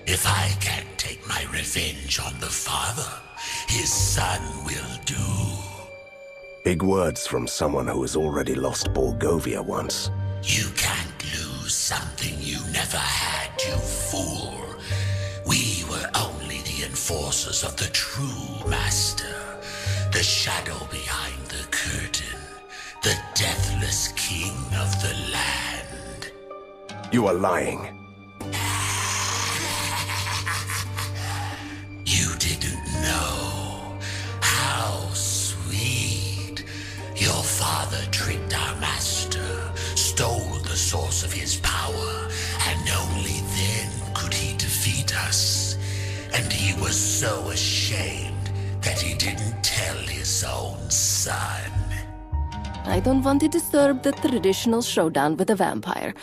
If I can't take my revenge on the father, his son will do. Big words from someone who has already lost Borgovia once. You can't lose something you never had, you fool. We were only the enforcers of the true master, the shadow behind the curtain, the deathless king of the land. You are lying. You didn't know how sweet. Your father tricked our master, stole the source of his power, and only then could he defeat us. And he was so ashamed that he didn't tell his own son. I don't want to disturb the traditional showdown with a vampire,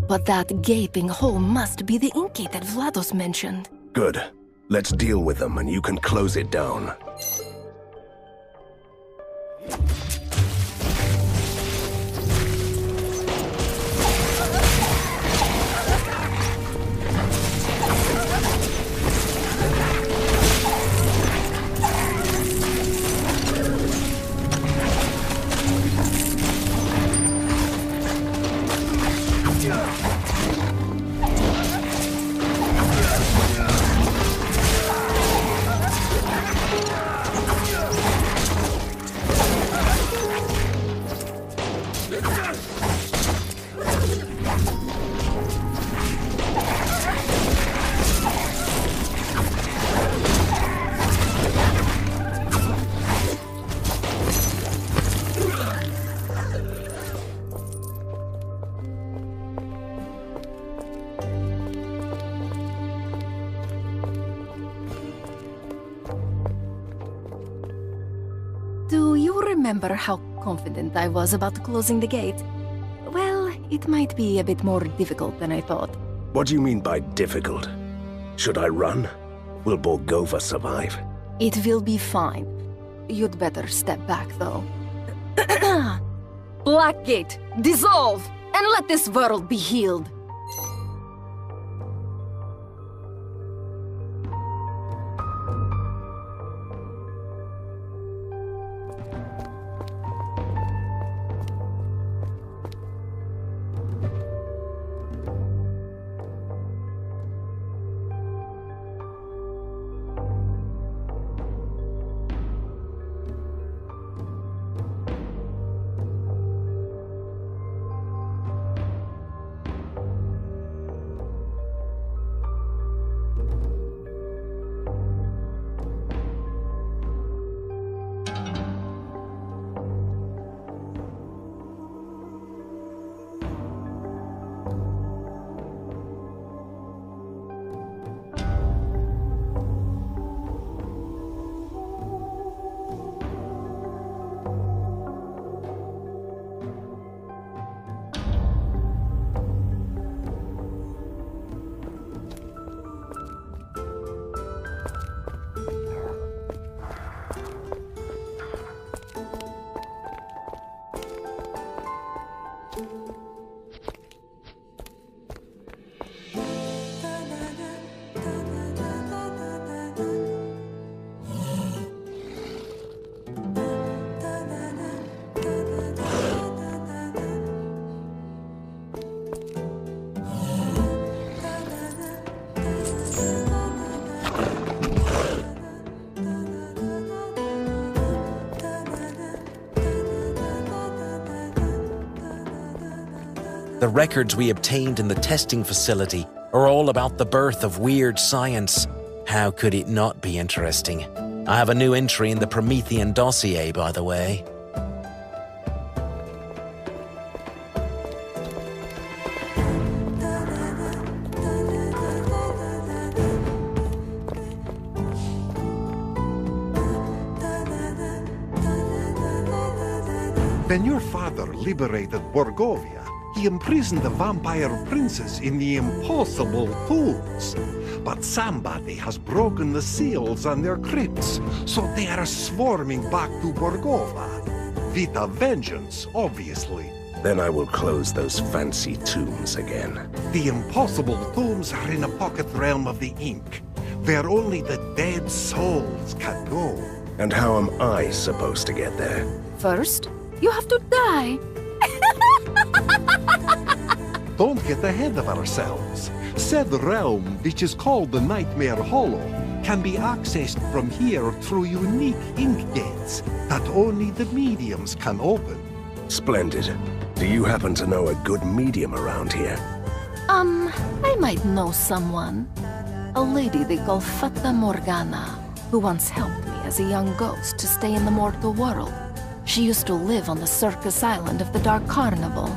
but that gaping hole must be the ink gate that Vlados mentioned. Good. Let's deal with them and you can close it down. Do you remember how confident I was about closing the gate? Well, it might be a bit more difficult than I thought. What do you mean by difficult? Should I run? Will Borgova survive? It will be fine. You'd better step back, though. Blackgate, dissolve! And let this world be healed! The records we obtained in the testing facility are all about the birth of weird science. How could it not be interesting? I have a new entry in the Promethean dossier, by the way. When your father liberated Borgovia, he imprisoned the vampire princes in the impossible pools. But somebody has broken the seals on their crypts, so they are swarming back to Borgova. With a vengeance, obviously. Then I will close those fancy tombs again. The impossible tombs are in a pocket realm of the ink, where only the dead souls can go. And how am I supposed to get there? First, you have to die. Don't get ahead of ourselves. Said realm, which is called the Nightmare Hollow, can be accessed from here through unique ink gates that only the mediums can open. Splendid. Do you happen to know a good medium around here? I might know someone. A lady they call Fata Morgana, who once helped me as a young ghost to stay in the mortal world. She used to live on the circus island of the Dark Carnival.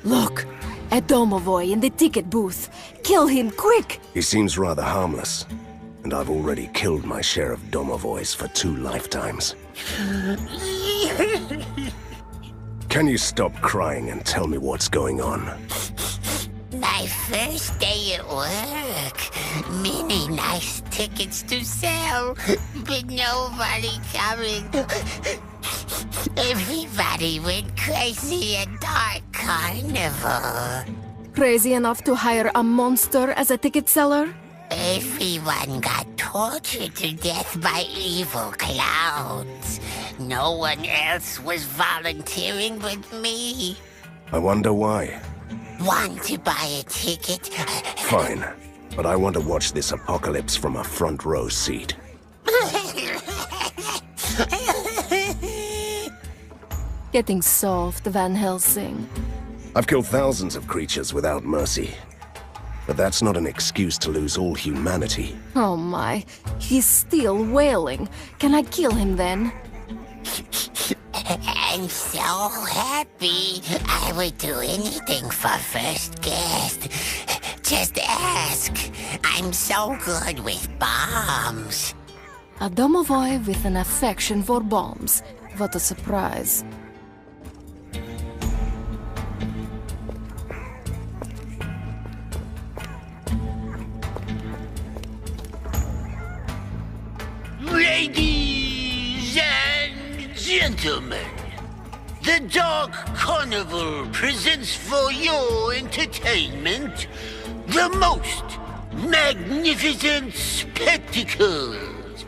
Look, a Domovoy in the ticket booth. Kill him, quick! He seems rather harmless, and I've already killed my share of Domovoys for 2 lifetimes. Can you stop crying and tell me what's going on? My first day at work. Many nice tickets to sell, but nobody coming. Everybody went crazy at Dark Carnival. Crazy enough to hire a monster as a ticket seller? Everyone got tortured to death by evil clowns. No one else was volunteering but me. I wonder why. Want to buy a ticket? Fine, but I want to watch this apocalypse from a front row seat. Getting soft, Van Helsing. I've killed thousands of creatures without mercy. But that's not an excuse to lose all humanity. Oh my, he's still wailing. Can I kill him then? I'm so happy. I would do anything for first guest. Just ask. I'm so good with bombs. A Domovoy with an affection for bombs. What a surprise. Ladies and gentlemen, the Dark Carnival presents for your entertainment the most magnificent spectacles,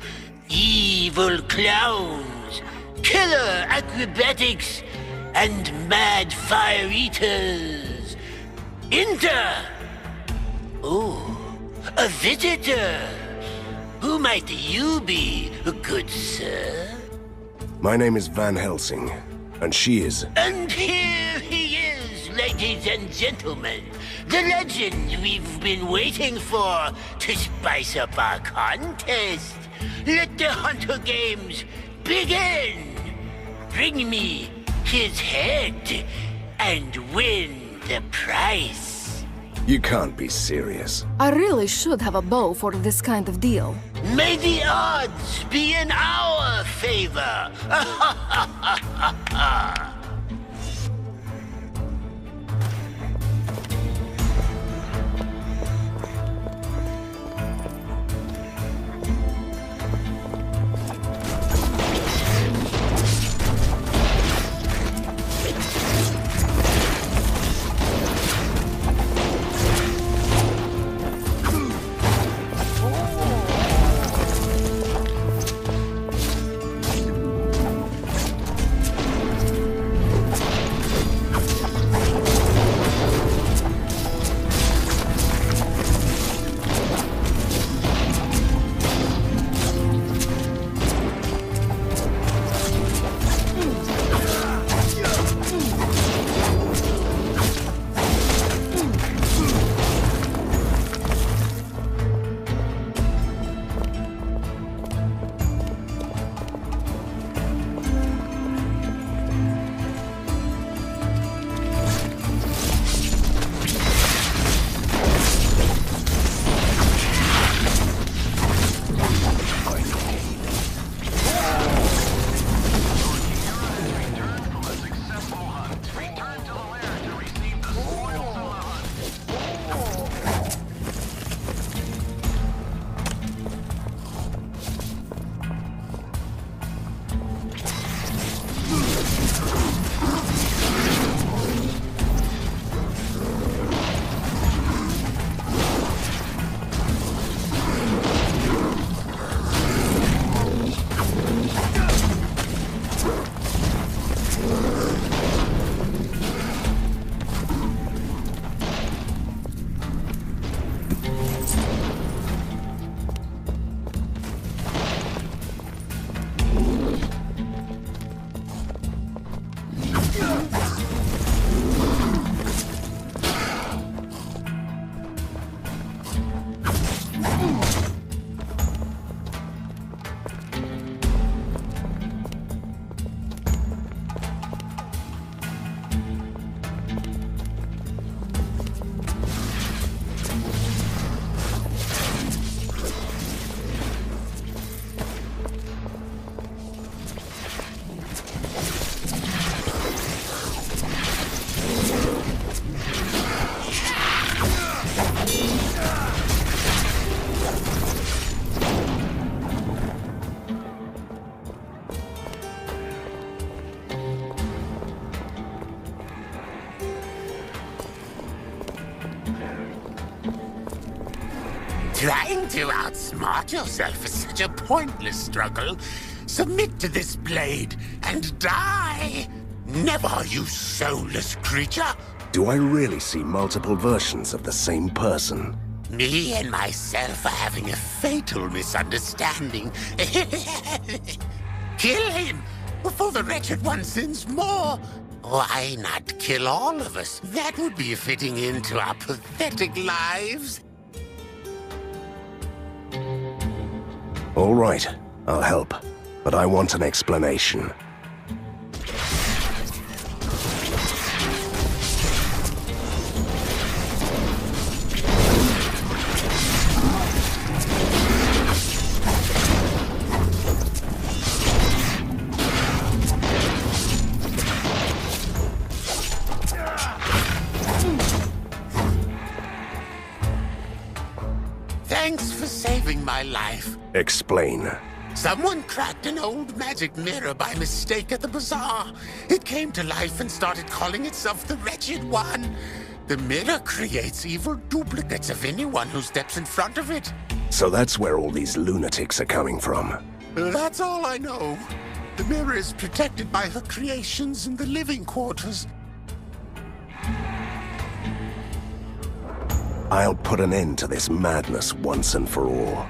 evil clowns, killer acrobatics, and mad fire eaters. Enter! Oh, a visitor. Who might you be, good sir? My name is Van Helsing, and she is... And here he is, ladies and gentlemen. The legend we've been waiting for to spice up our contest. Let the Hunter Games begin. Bring me his head and win the prize. You can't be serious. I really should have a bow for this kind of deal. May the odds be in our favor. Trying to outsmart yourself is such a pointless struggle. Submit to this blade and die! Never, you soulless creature! Do I really see multiple versions of the same person? Me and myself are having a fatal misunderstanding. Kill him before the wretched one sins more. Why not kill all of us? That would be a fitting end to our pathetic lives. All right, I'll help. But I want an explanation. Thanks for saving my life. Explain. Someone cracked an old magic mirror by mistake at the bazaar. It came to life and started calling itself the Wretched One. The mirror creates evil duplicates of anyone who steps in front of it. So that's where all these lunatics are coming from. That's all I know. The mirror is protected by her creations in the living quarters. I'll put an end to this madness once and for all.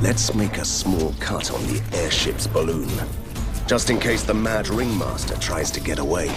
Let's make a small cut on the airship's balloon, just in case the mad ringmaster tries to get away.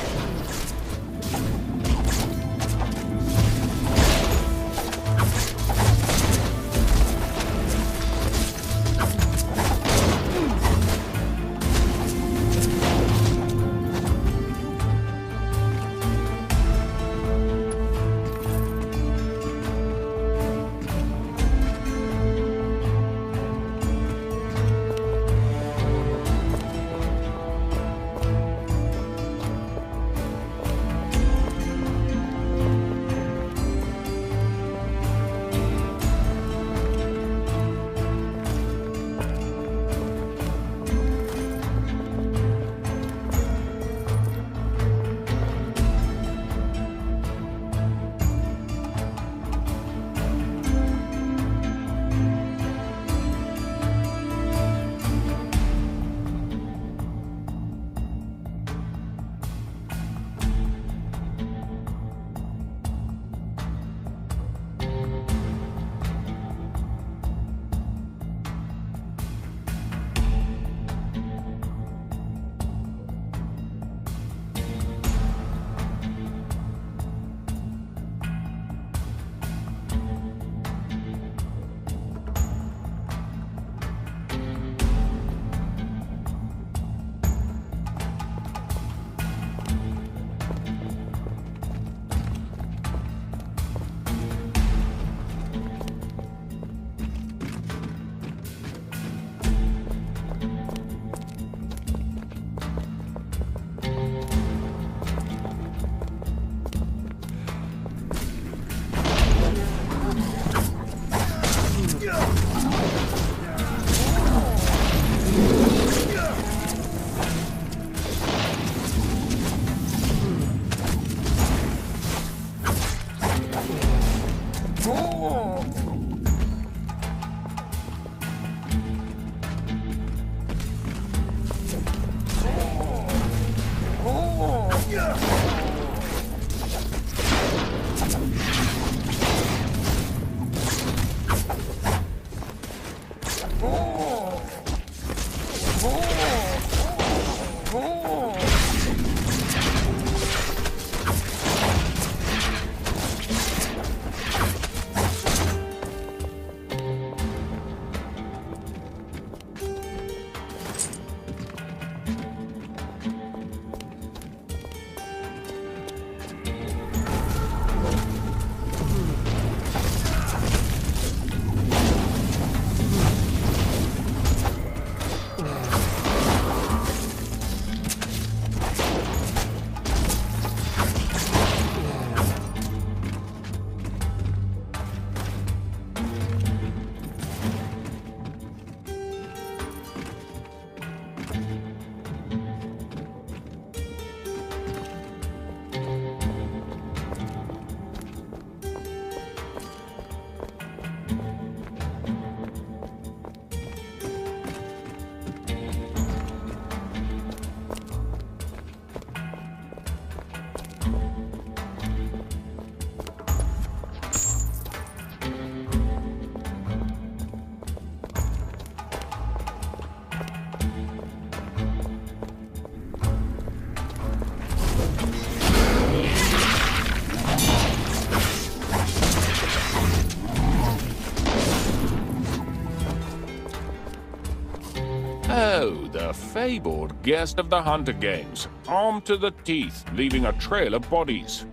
Oh, the fabled guest of the Hunter Games, armed to the teeth, leaving a trail of bodies.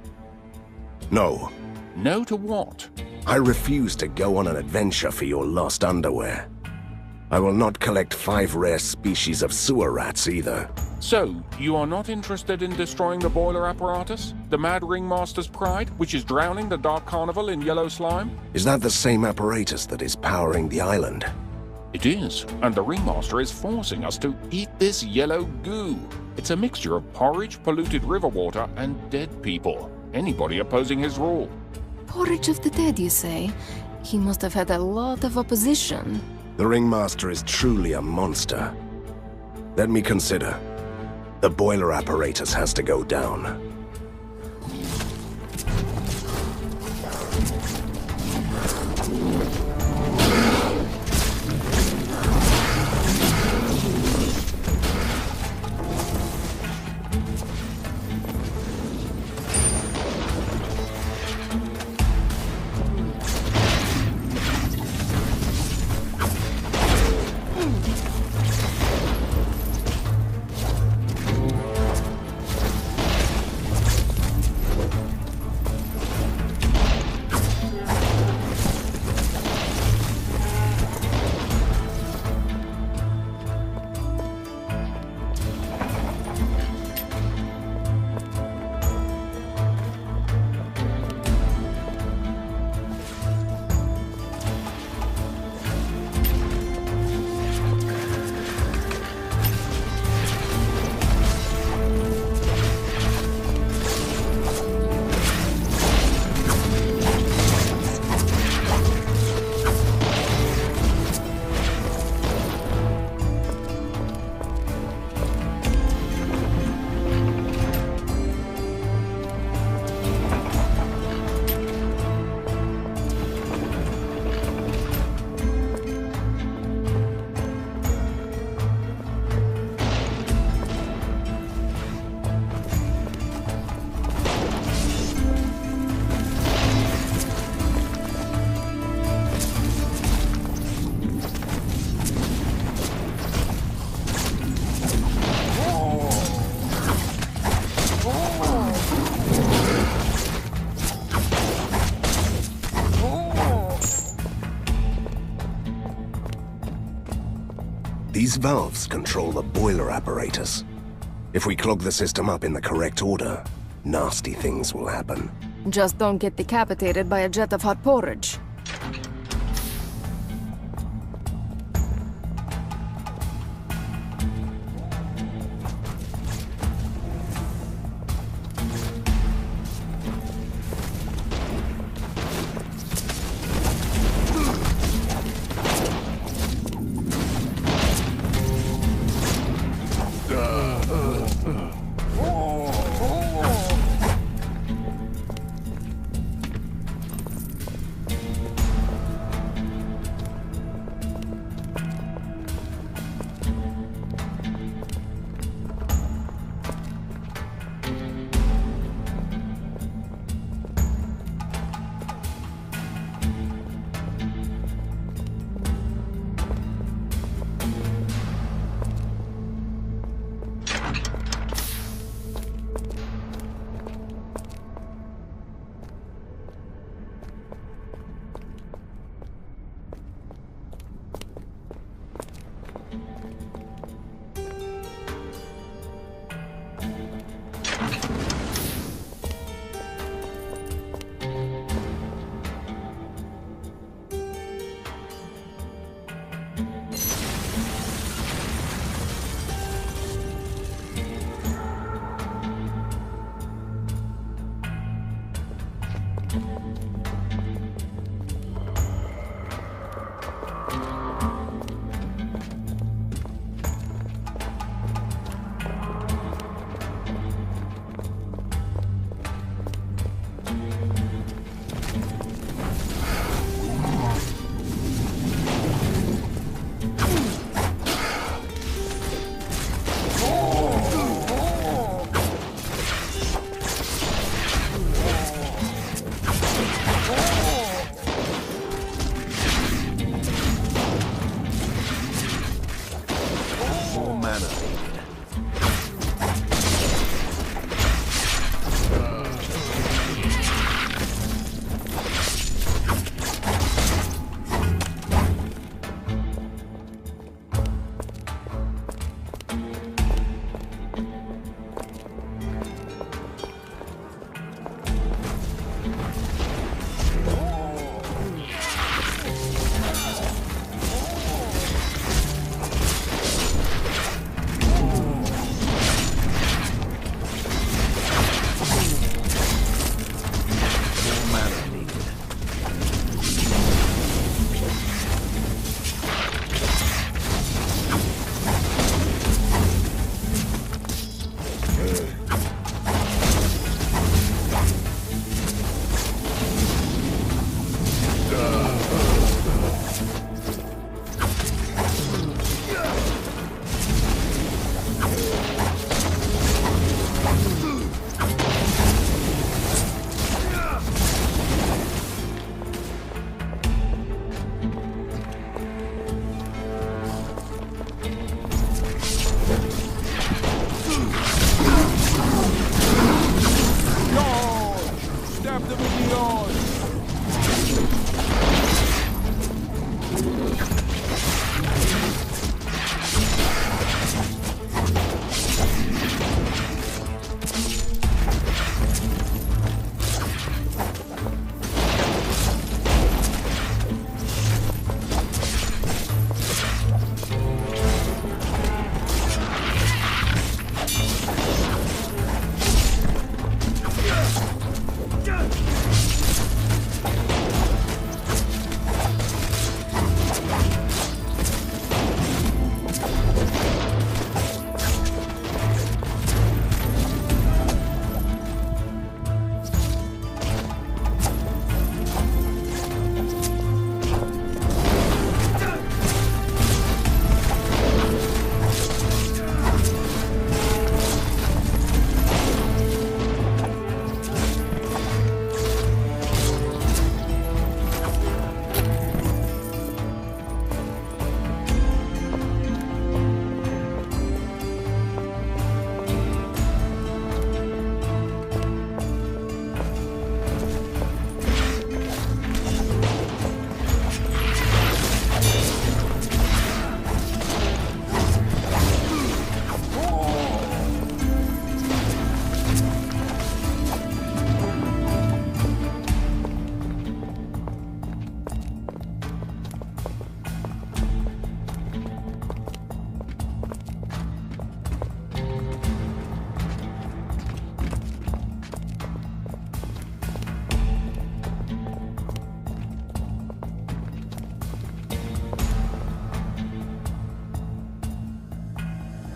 No. No to what? I refuse to go on an adventure for your lost underwear. I will not collect 5 rare species of sewer rats either. So, you are not interested in destroying the boiler apparatus? The Mad Ringmaster's pride, which is drowning the Dark Carnival in yellow slime? Is that the same apparatus that is powering the island? It is, and the Ringmaster is forcing us to eat this yellow goo. It's a mixture of porridge, polluted river water, and dead people. Anybody opposing his rule. Porridge of the dead, you say? He must have had a lot of opposition. The Ringmaster is truly a monster. Let me consider. The boiler apparatus has to go down. These valves control the boiler apparatus. If we clog the system up in the correct order, nasty things will happen. Just don't get decapitated by a jet of hot porridge.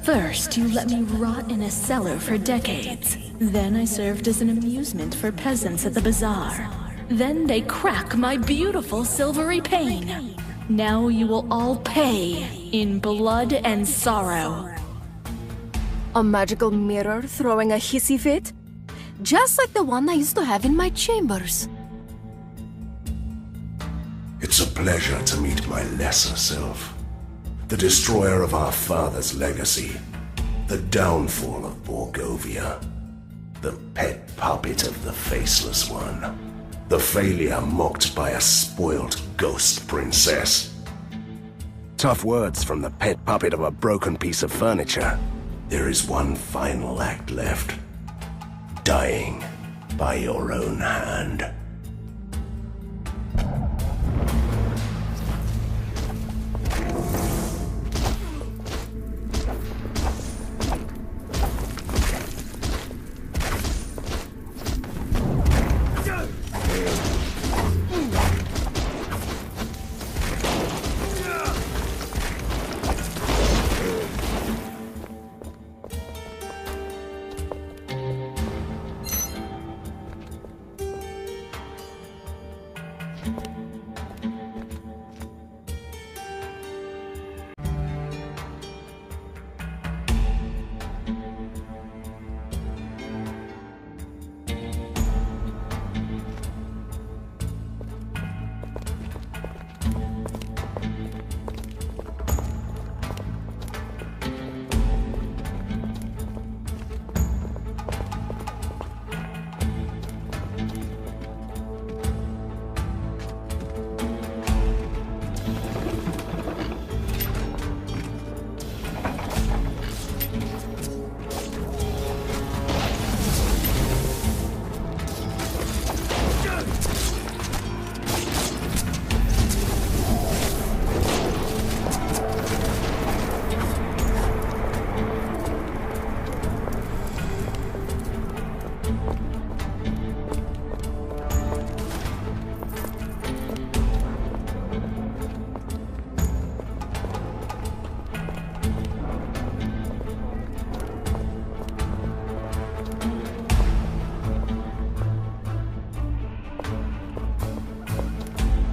First, you let me rot in a cellar for decades. Then I served as an amusement for peasants at the bazaar. Then they crack my beautiful silvery pane. Now you will all pay in blood and sorrow. A magical mirror throwing a hissy fit? Just like the one I used to have in my chambers. It's a pleasure to meet my lesser self. The destroyer of our father's legacy. The downfall of Borgovia. The pet puppet of the Faceless One. The failure mocked by a spoiled ghost princess. Tough words from the pet puppet of a broken piece of furniture. There is one final act left. Dying by your own hand.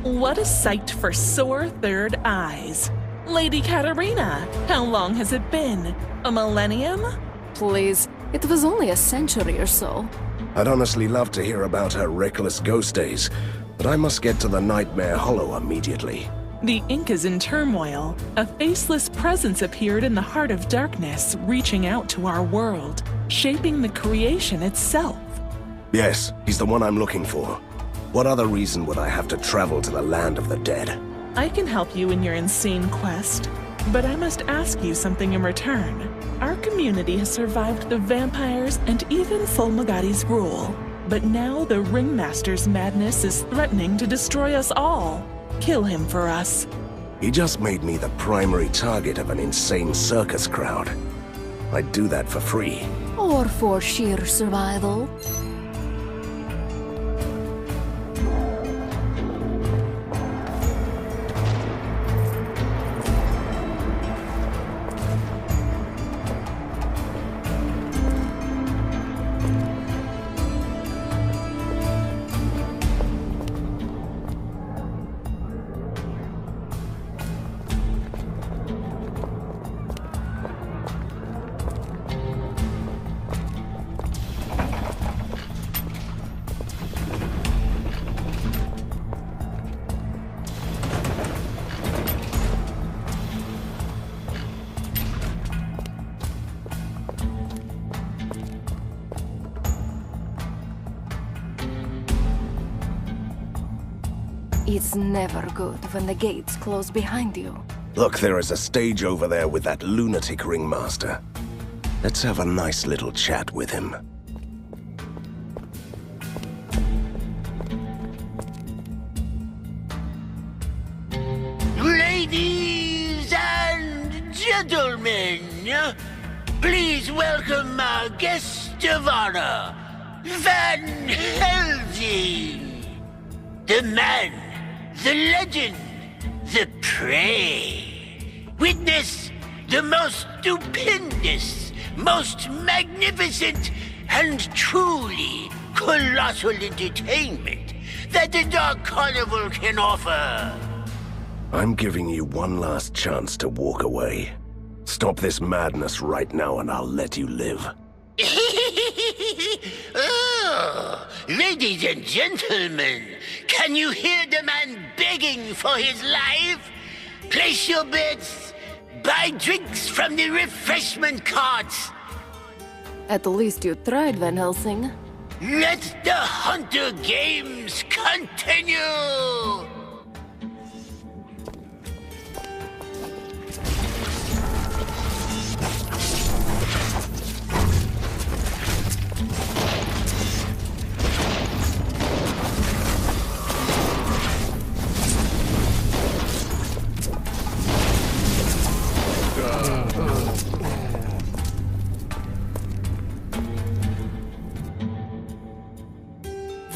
What a sight for sore third eyes. Lady Katerina, how long has it been? A millennium? Please, it was only a century or so. I'd honestly love to hear about her reckless ghost days, but I must get to the Nightmare Hollow immediately. The ink is in turmoil. A faceless presence appeared in the heart of darkness, reaching out to our world, shaping the creation itself. Yes, he's the one I'm looking for. What other reason would I have to travel to the land of the dead? I can help you in your insane quest, but I must ask you something in return. Our community has survived the vampires and even Fulmagati's rule, but now the Ringmaster's madness is threatening to destroy us all. Kill him for us. He just made me the primary target of an insane circus crowd. I'd do that for free. Or for sheer survival. It's never good when the gates close behind you. Look, there is a stage over there with that lunatic ringmaster. Let's have a nice little chat with him. Ladies and gentlemen, please welcome our guest of honor, Van Helsing. The man, the legend, the prey. Witness The most stupendous, most magnificent, and truly colossal entertainment that the Dark Carnival can offer. I'm giving you one last chance to walk away. Stop this madness right now and I'll let you live. Oh, ladies and gentlemen, can you hear the man begging for his life? Place your bets. Buy drinks from the refreshment carts. At least you tried, Van Helsing. Let the Hunter Games continue!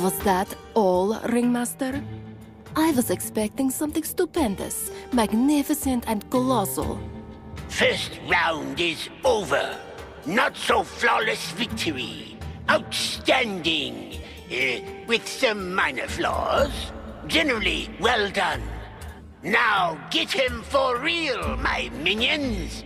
Was that all, Ringmaster? I was expecting something stupendous, magnificent and colossal. First round is over. Not so flawless victory. Outstanding. With some minor flaws. Generally well done. Now get him for real, my minions.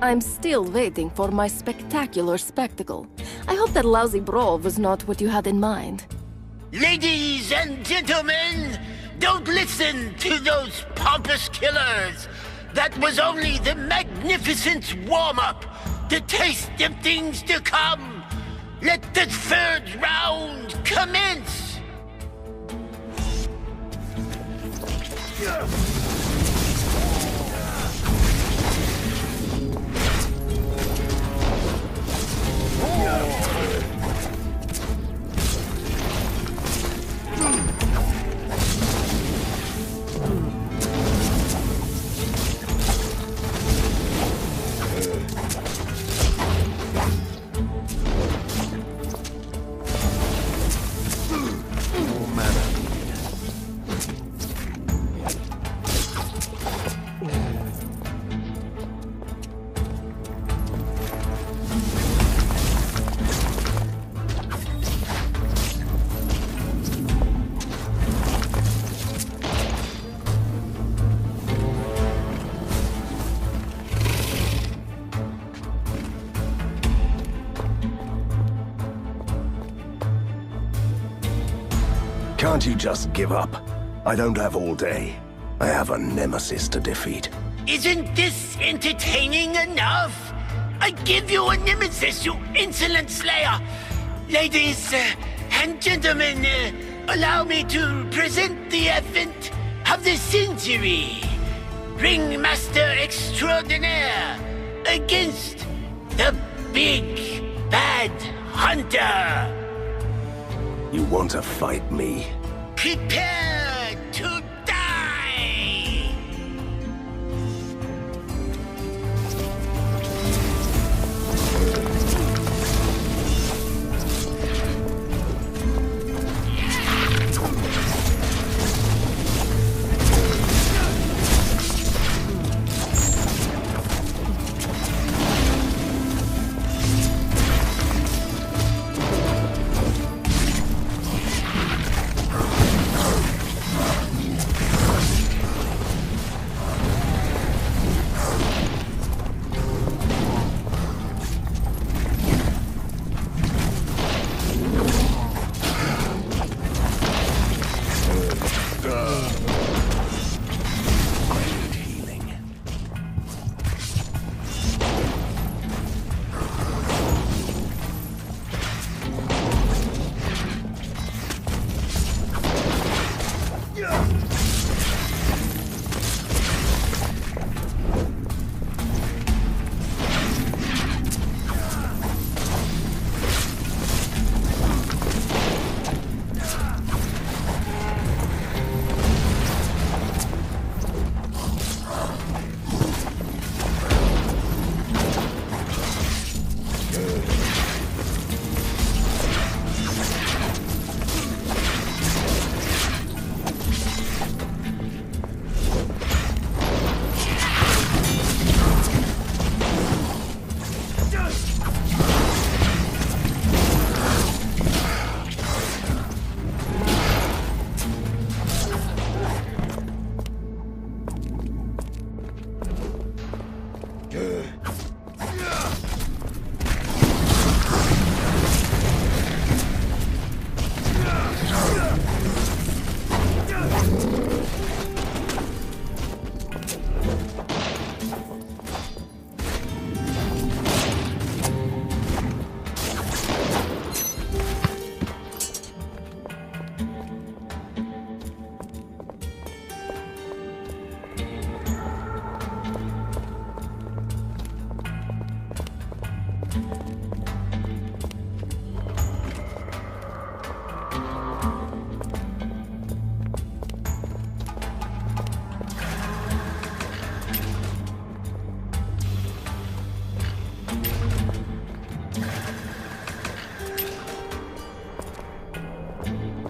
I'm still waiting for my spectacular spectacle. I hope that lousy brawl was not what you had in mind. Ladies and gentlemen, don't listen to those pompous killers. That was only the magnificent warm-up, the taste of things to come. Let the third round commence. Can't you just give up? I don't have all day. I have a nemesis to defeat. Isn't this entertaining enough? I give you a nemesis, you insolent slayer! Ladies and gentlemen, allow me to present the event of the century. Ringmaster Extraordinaire against the Big Bad Hunter. You want to fight me? Prepare to die!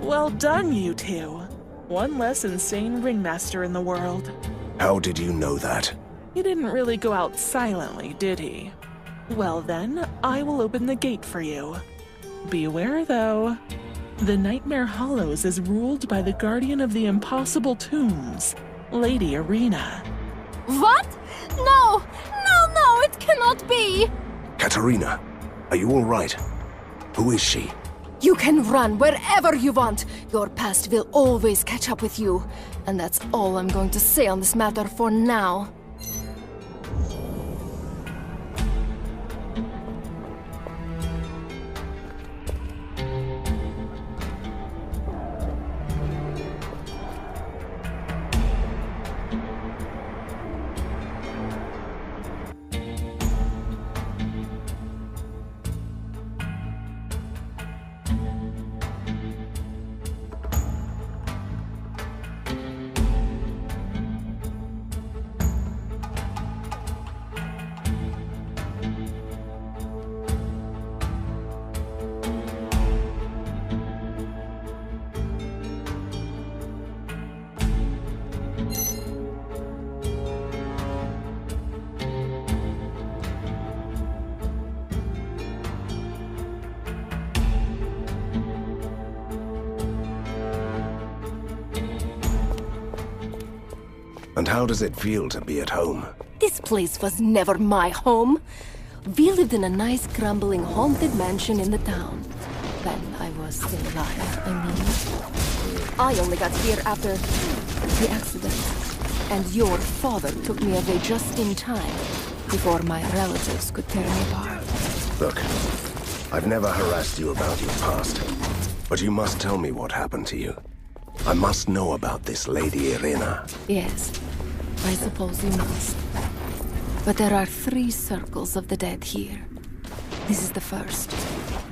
Well done, you two. One less insane ringmaster in the world. How did you know that? He didn't really go out silently, did he? Well then, I will open the gate for you. Beware, though. The Nightmare Hollows is ruled by the guardian of the impossible tombs, Lady Irina. What? No! No, no, it cannot be! Katerina, are you all right? Who is she? You can run wherever you want. Your past will always catch up with you. And that's all I'm going to say on this matter for now. And how does it feel to be at home? This place was never my home. We lived in a nice, crumbling, haunted mansion in the town. When I was still alive, I mean. I only got here after the accident. And your father took me away just in time, before my relatives could tear me apart. Look, I've never harassed you about your past, but you must tell me what happened to you. I must know about this Lady Irina. Yes, I suppose you must. But there are 3 circles of the dead here. This is the first.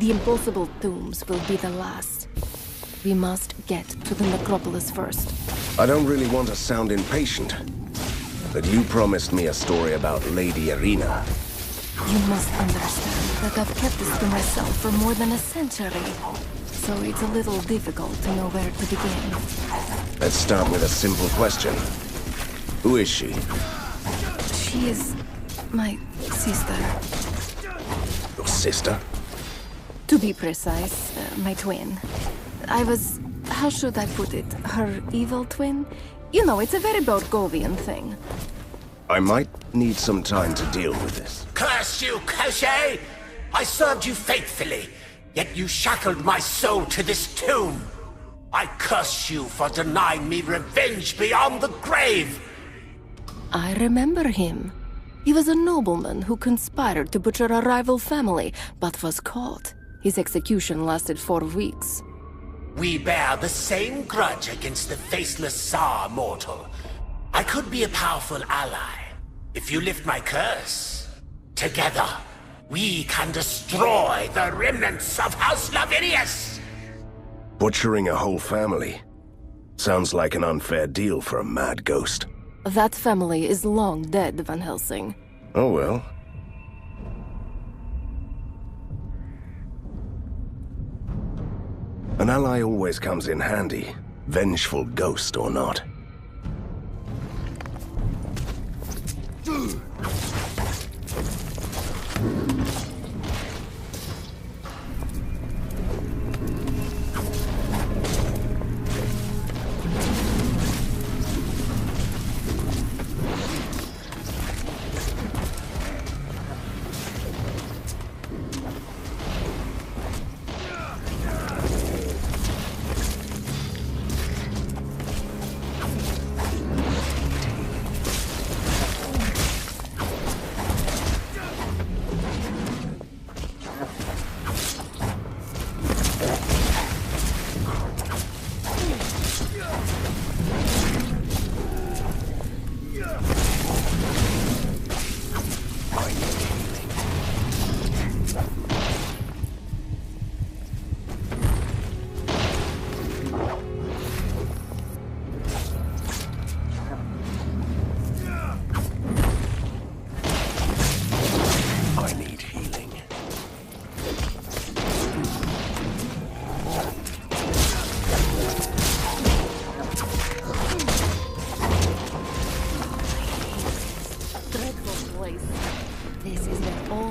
The impossible tombs will be the last. We must get to the necropolis first. I don't really want to sound impatient, but you promised me a story about Lady Irina. You must understand that I've kept this to myself for more than a century. So it's a little difficult to know where to begin. Let's start with a simple question. Who is she? She is my sister. Your sister? To be precise, my twin. I was... how should I put it? Her evil twin? You know, it's a very Borgovian thing. I might need some time to deal with this. Curse you, Koshé! I served you faithfully. Yet you shackled my soul to this tomb. I curse you for denying me revenge beyond the grave. I remember him. He was a nobleman who conspired to butcher a rival family, but was caught. His execution lasted 4 weeks. We bear the same grudge against the faceless Tsar, mortal. I could be a powerful ally if you lift my curse. Together, we can destroy the remnants of House Lavinius! Butchering a whole family. Sounds like an unfair deal for a mad ghost. That family is long dead, Van Helsing. Oh well. An ally always comes in handy, vengeful ghost or not.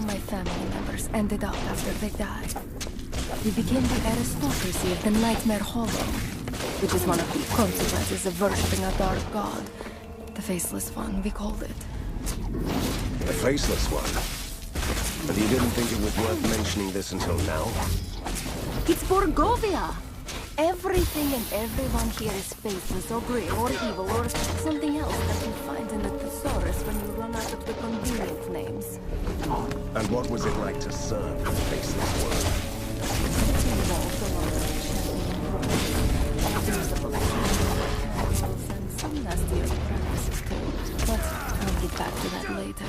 my family members ended up after they died. We became the aristocracy of the Nightmare Hollow, which is one of the consequences of worshipping a dark god. The Faceless One, we called it. The Faceless One? But you didn't think it was worth mentioning this until now? It's Borgovia! Everything and everyone here is faceless or grim or evil or something else that you find in the thesaurus when you run out of the convenient names. And what was it like to serve the Faceless One? It involved a lot of chanting and praying, abuse of candles and some nastier practices too. But I'll get back to that later.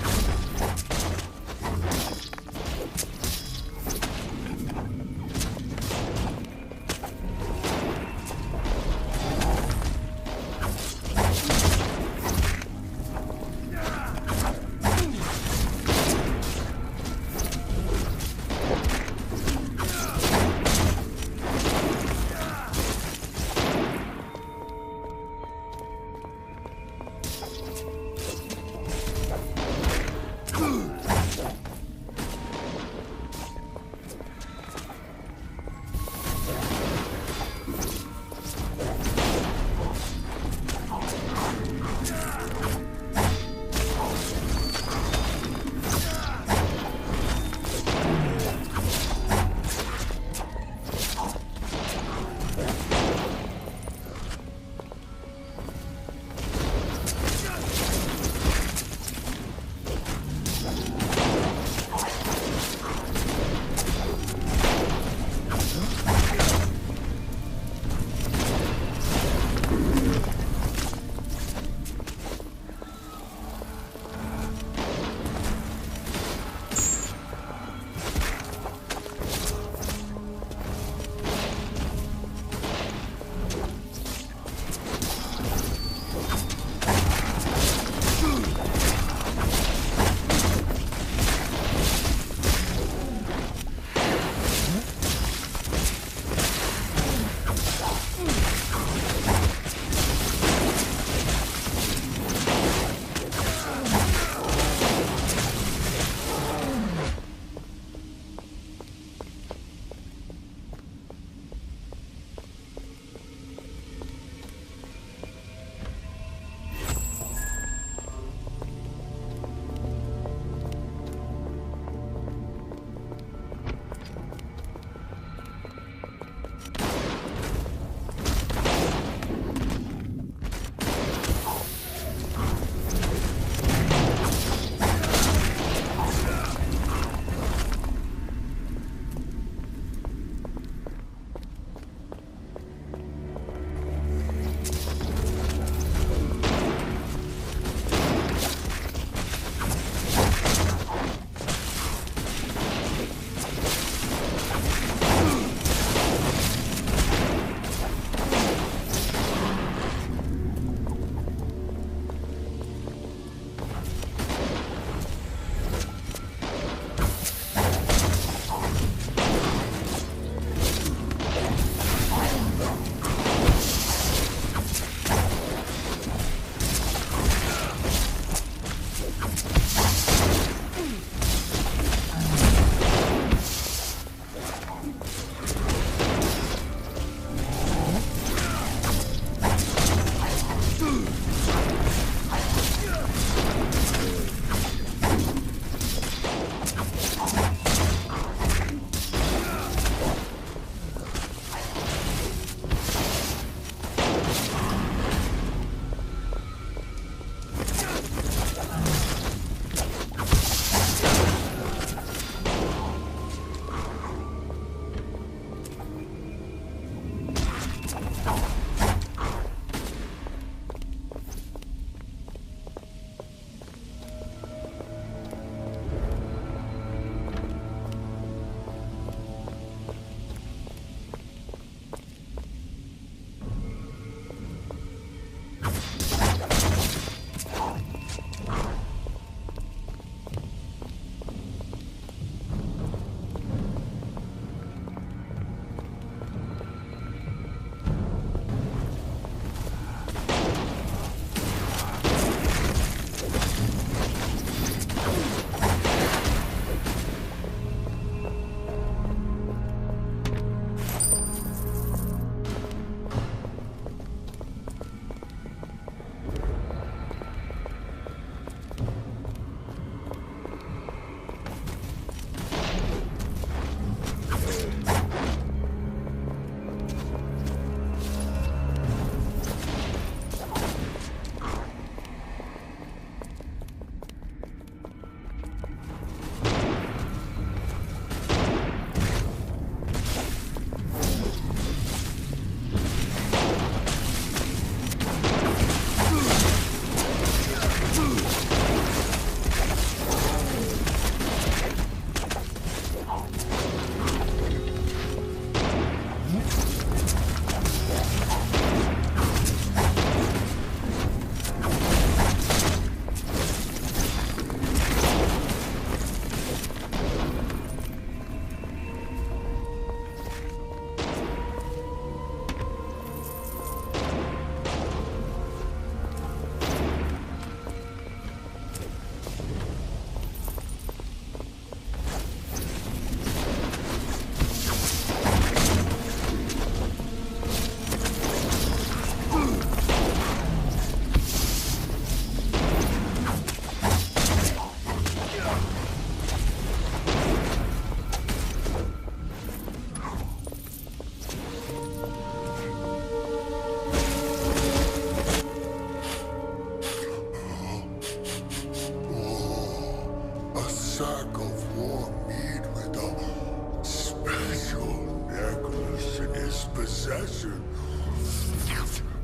the special necklace in his possession.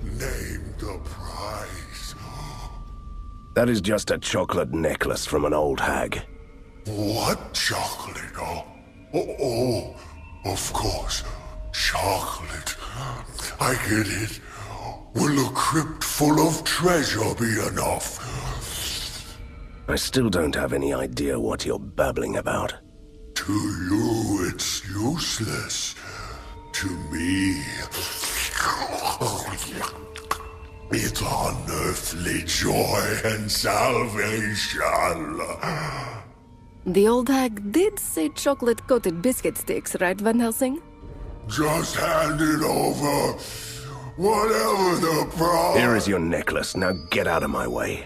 Name the price. That is just a chocolate necklace from an old hag. What chocolate? Oh, of course. Chocolate. I get it. Will a crypt full of treasure be enough? I still don't have any idea what you're babbling about. To you, it's useless. To me, it's unearthly joy and salvation. The old hag did say chocolate-coated biscuit sticks, right, Van Helsing? Just hand it over. Whatever the price. Here is your necklace. Now get out of my way.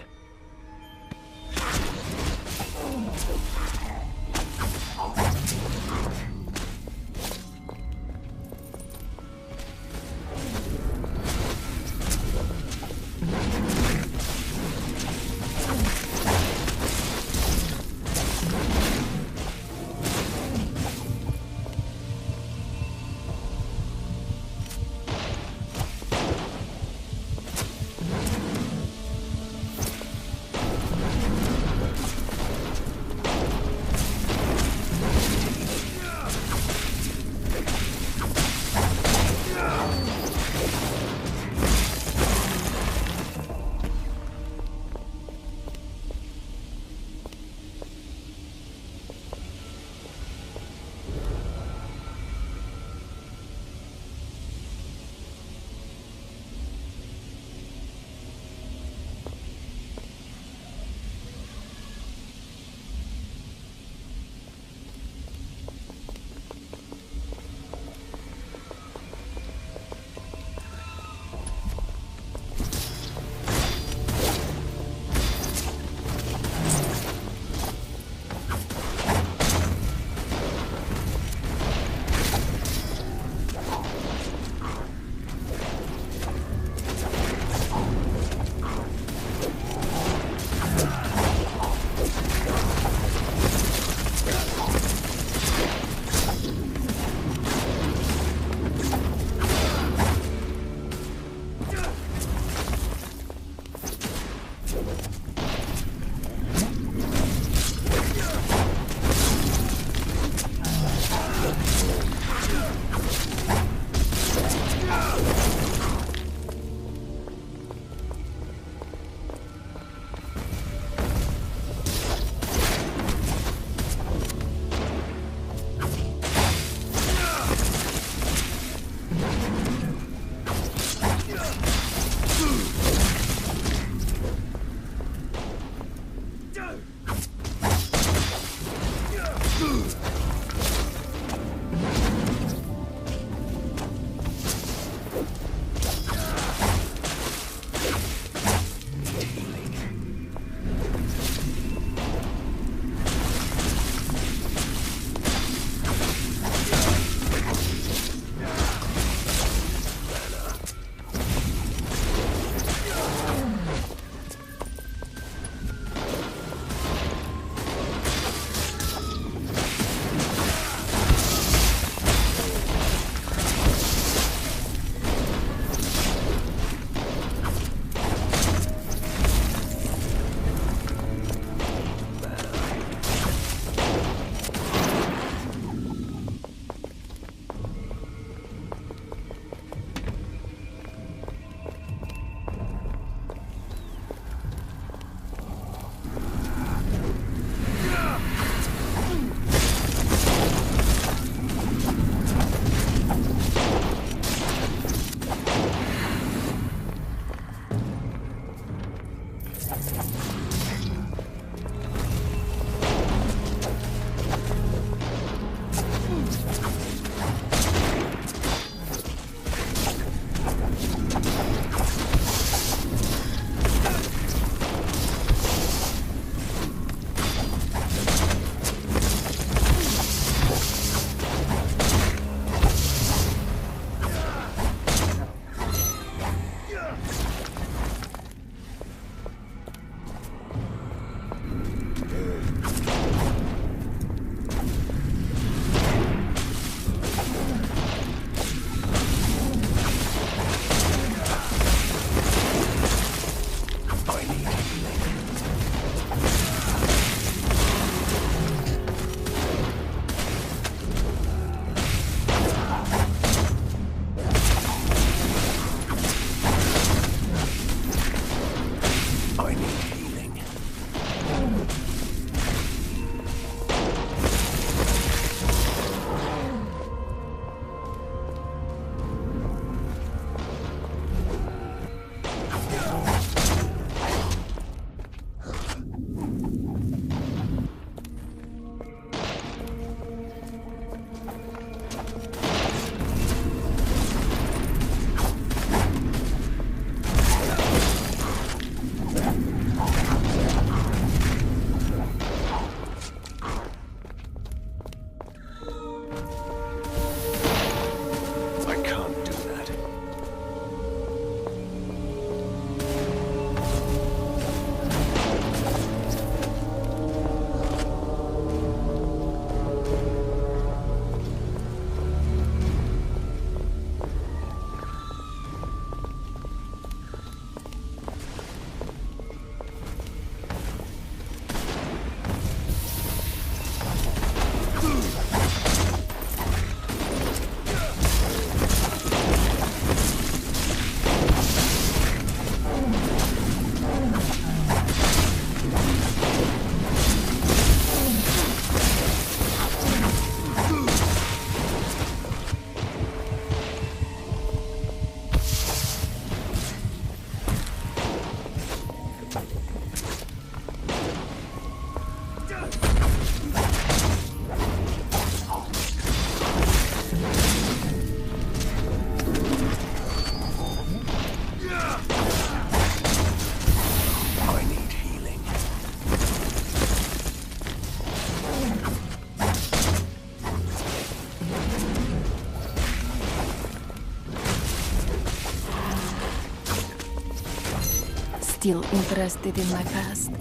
still interested in my past.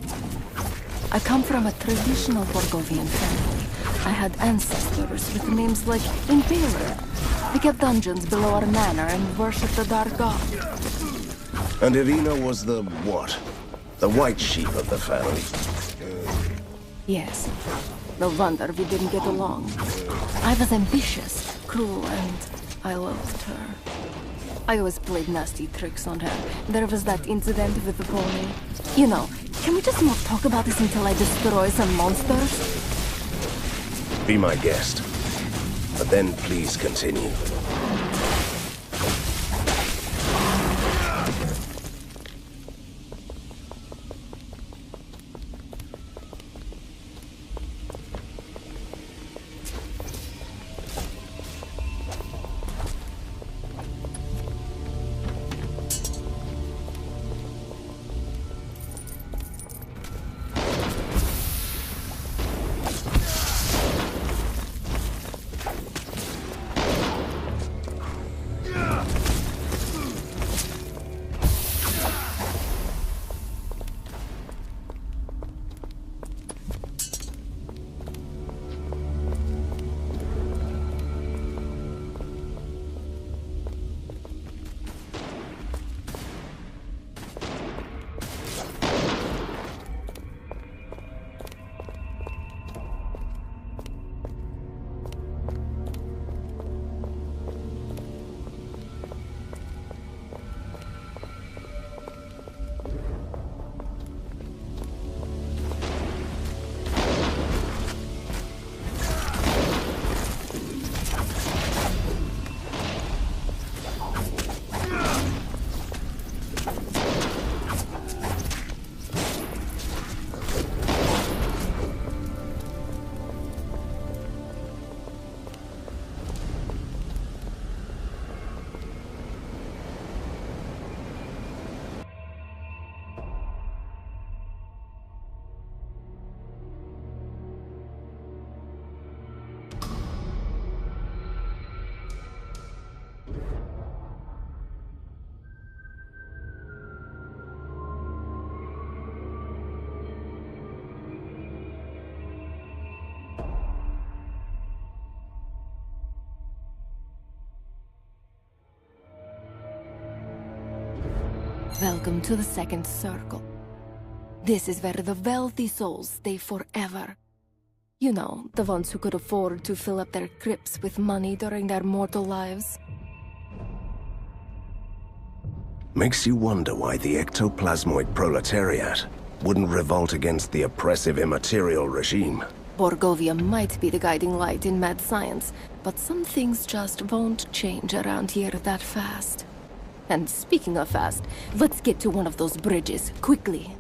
I come from a traditional Borgovian family. I had ancestors with names like Impaler. We kept dungeons below our manor and worshipped the dark god. And Irina was the what? The white sheep of the family. Yes. No wonder we didn't get along. I was ambitious, cruel, and I loved her. I always played nasty tricks on her. There was that incident with the pony. You know, can we just not talk about this until I destroy some monsters? Be my guest. But then please continue. Welcome to the second circle. This is where the wealthy souls stay forever. You know, the ones who could afford to fill up their crypts with money during their mortal lives. Makes you wonder why the ectoplasmoid proletariat wouldn't revolt against the oppressive immaterial regime. Borgovia might be the guiding light in mad science, but some things just won't change around here that fast. And speaking of fast, let's get to one of those bridges, quickly.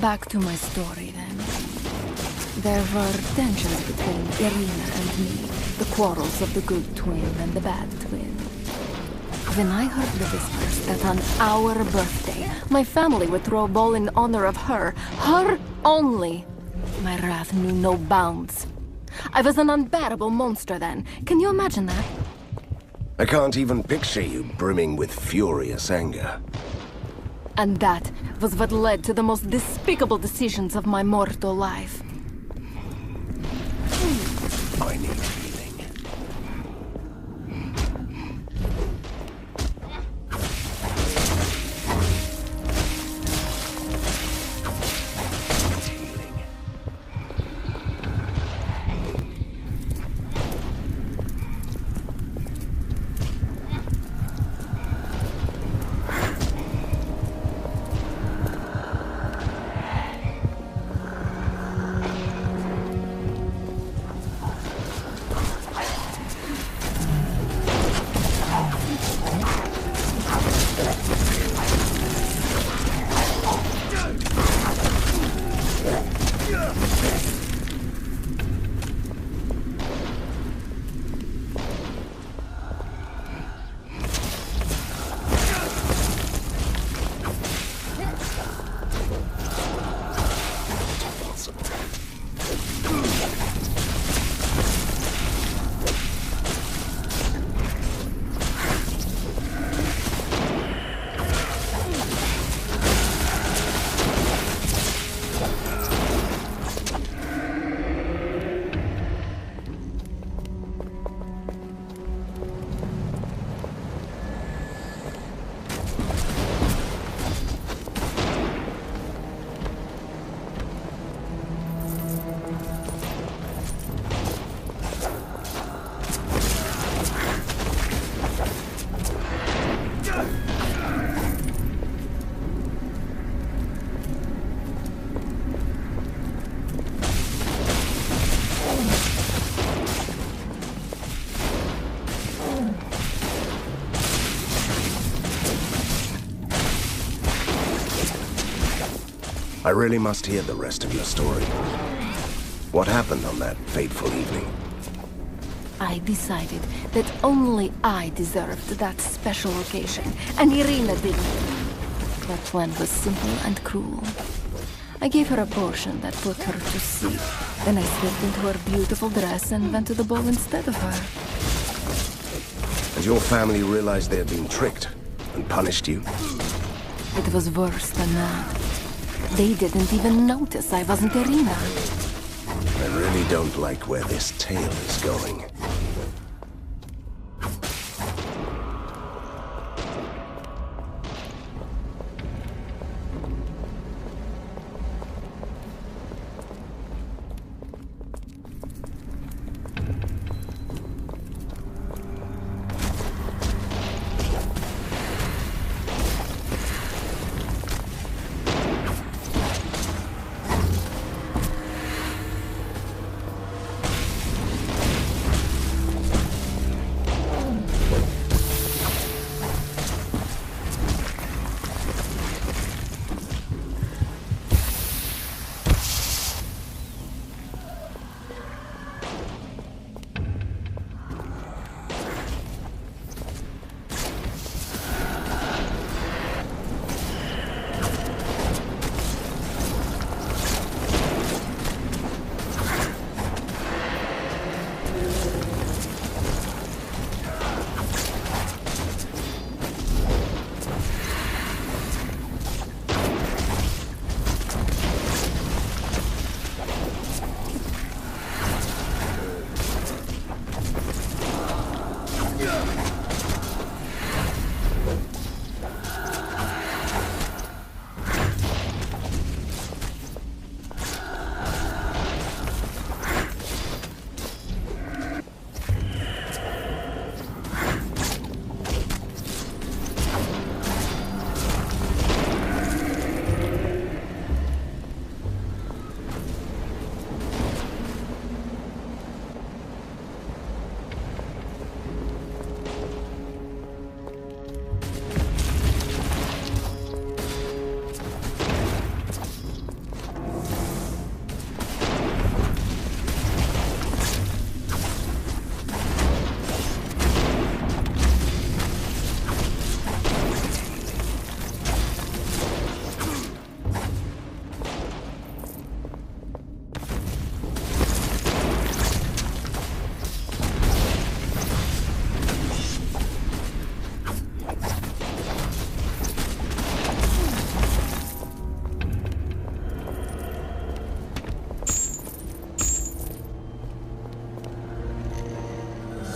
Back to my story, then. There were tensions between Irina and me, the quarrels of the good twin and the bad twin. When I heard the whispers that on our birthday, my family would throw a ball in honor of her only, my wrath knew no bounds. I was an unbearable monster then. Can you imagine that? I can't even picture you brimming with furious anger. And that was what led to the most despicable decisions of my mortal life. I need healing. I really must hear the rest of your story. What happened on that fateful evening? I decided that only I deserved that special occasion, and Irina didn't. The plan was simple and cruel. I gave her a potion that put her to sleep. Then I slipped into her beautiful dress and went to the ball instead of her. And your family realized they had been tricked and punished you? It was worse than that. They didn't even notice I wasn't Irina. I really don't like where this tale is going.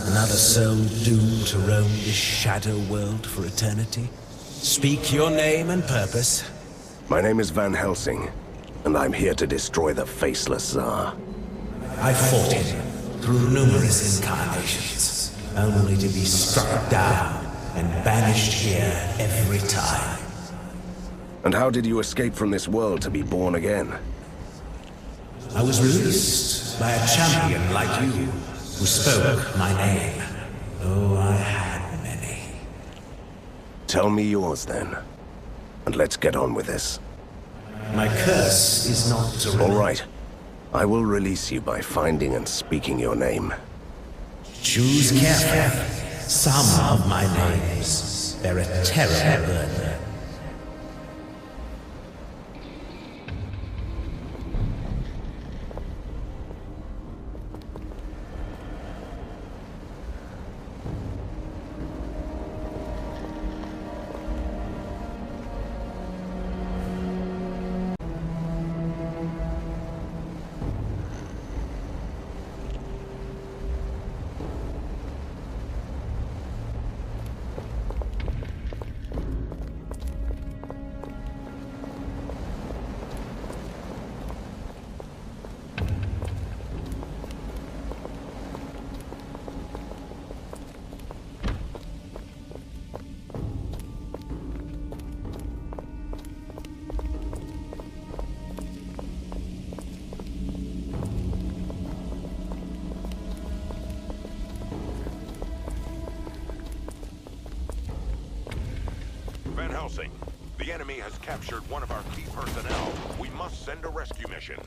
Another soul doomed to roam this shadow world for eternity? Speak your name and purpose. My name is Van Helsing, and I'm here to destroy the Faceless Tsar. I fought it through numerous incarnations, only to be struck down and banished here every time. And how did you escape from this world to be born again? I was released by a champion like you, who spoke my name. Oh, I had many. Tell me yours then, and let's get on with this. My curse is not to All right. I will release you by finding and speaking your name. Choose carefully. Some of my names bear a terrible burden. enemy has captured one of our key personnel. We must send a rescue mission.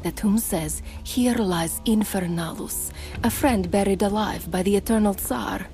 The tomb says, "Here lies Infernalus, a friend buried alive by the Eternal Tsar."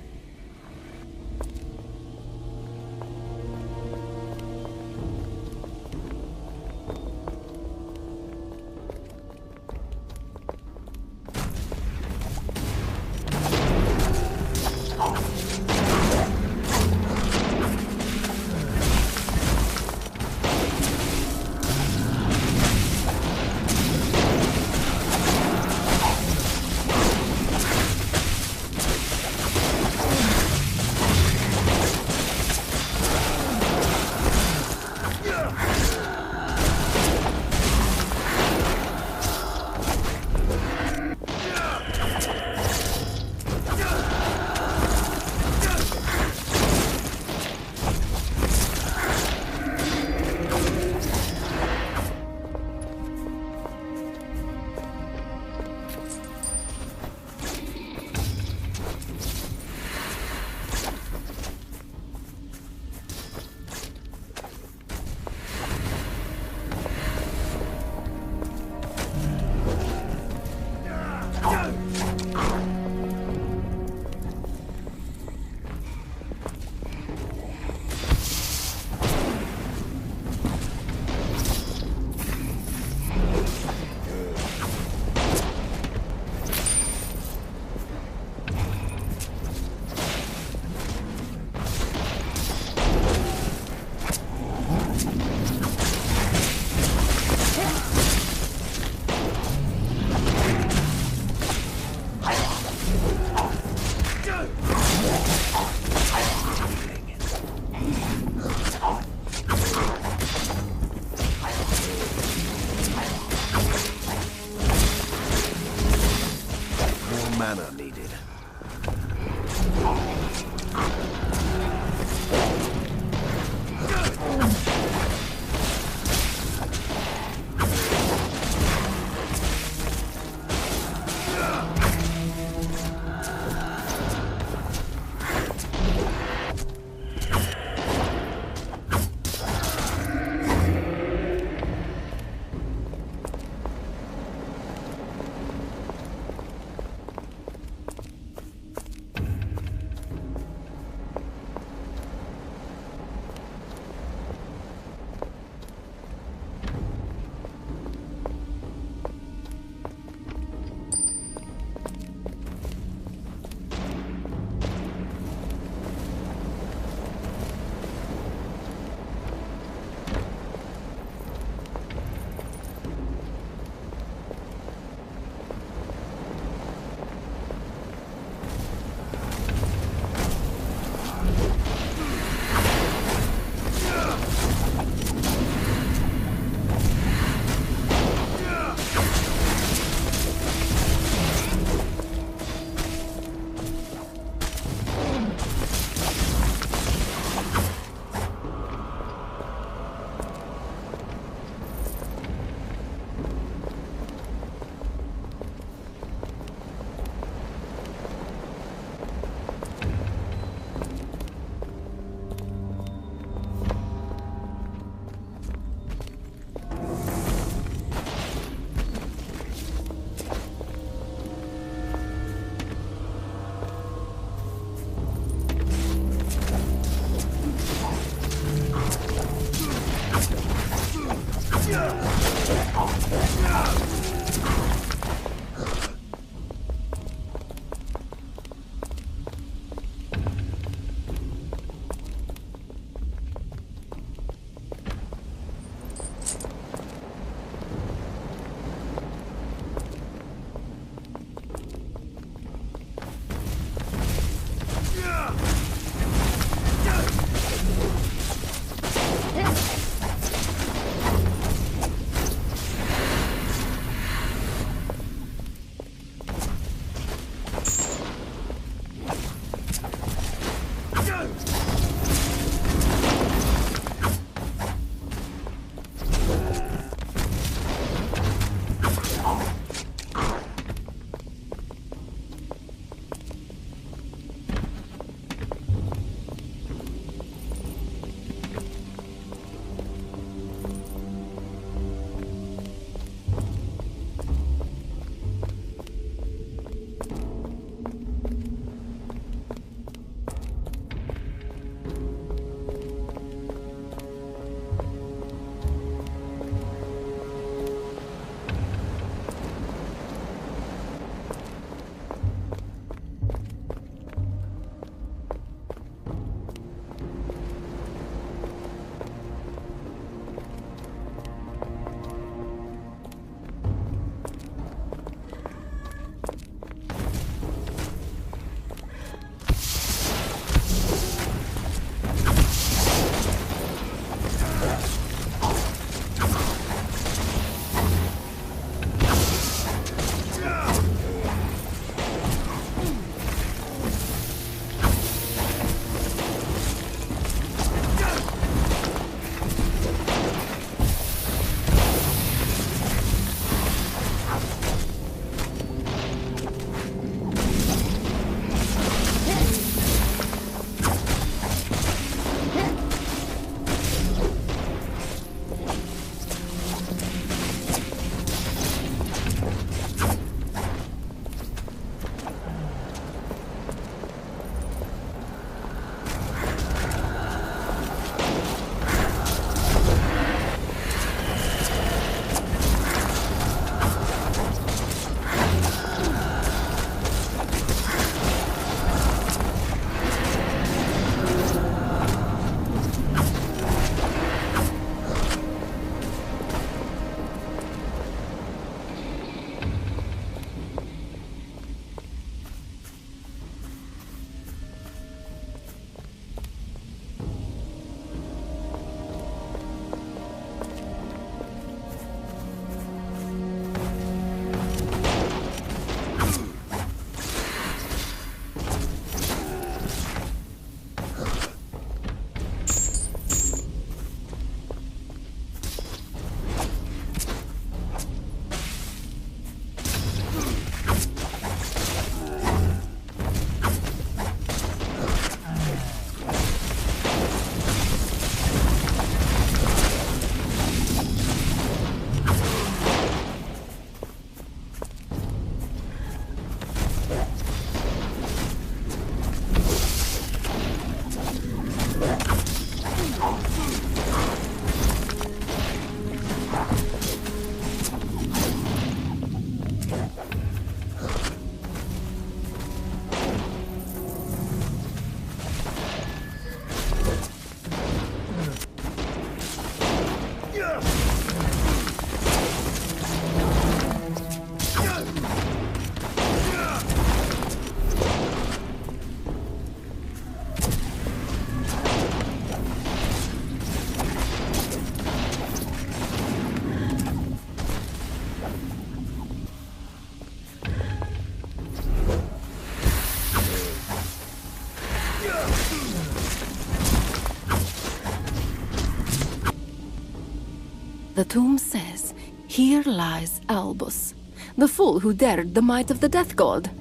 The tomb says, "Here lies Albus, the fool who dared the might of the Death God."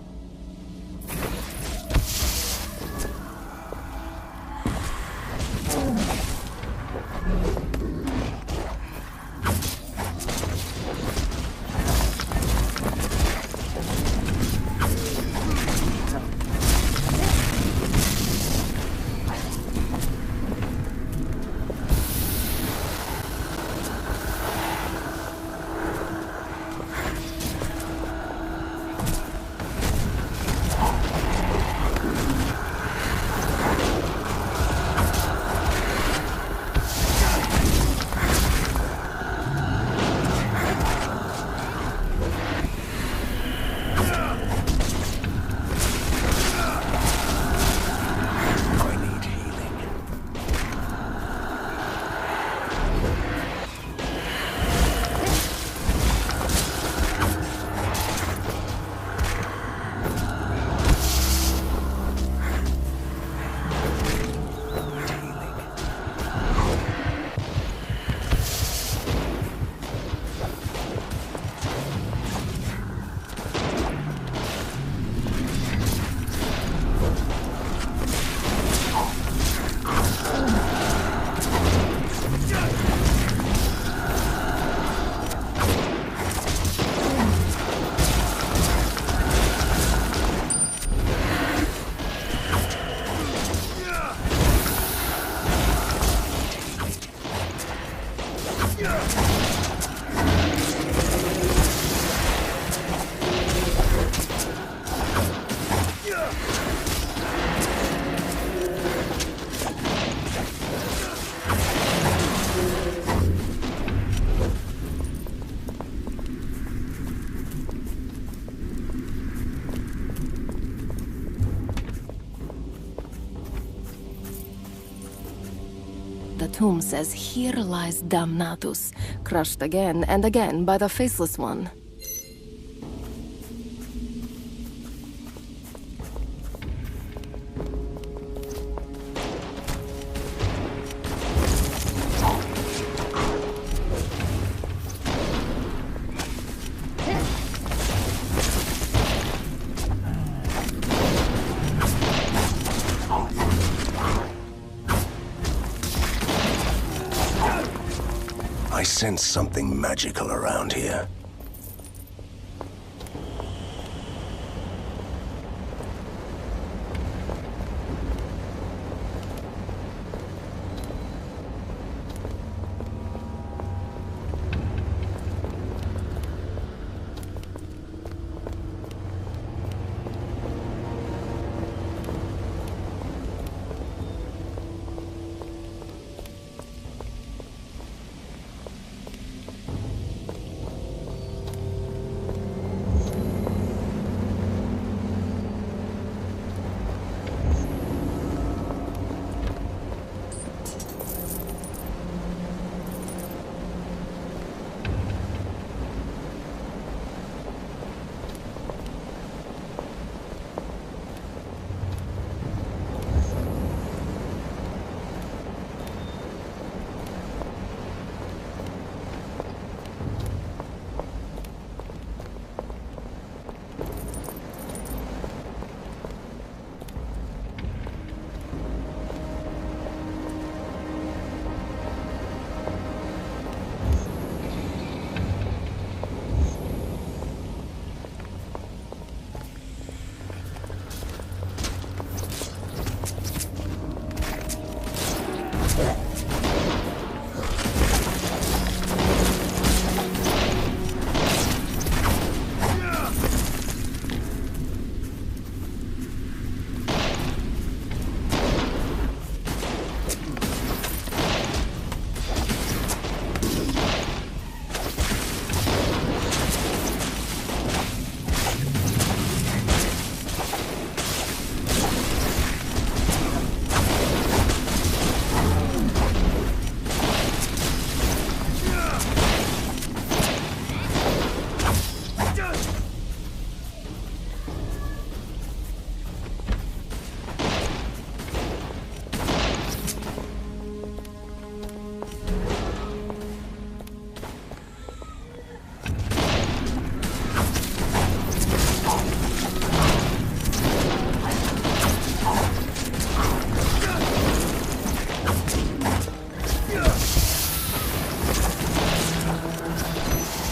The tomb says, "Here lies Damnatus," crushed again and again by the Faceless One. I sense something magical around here.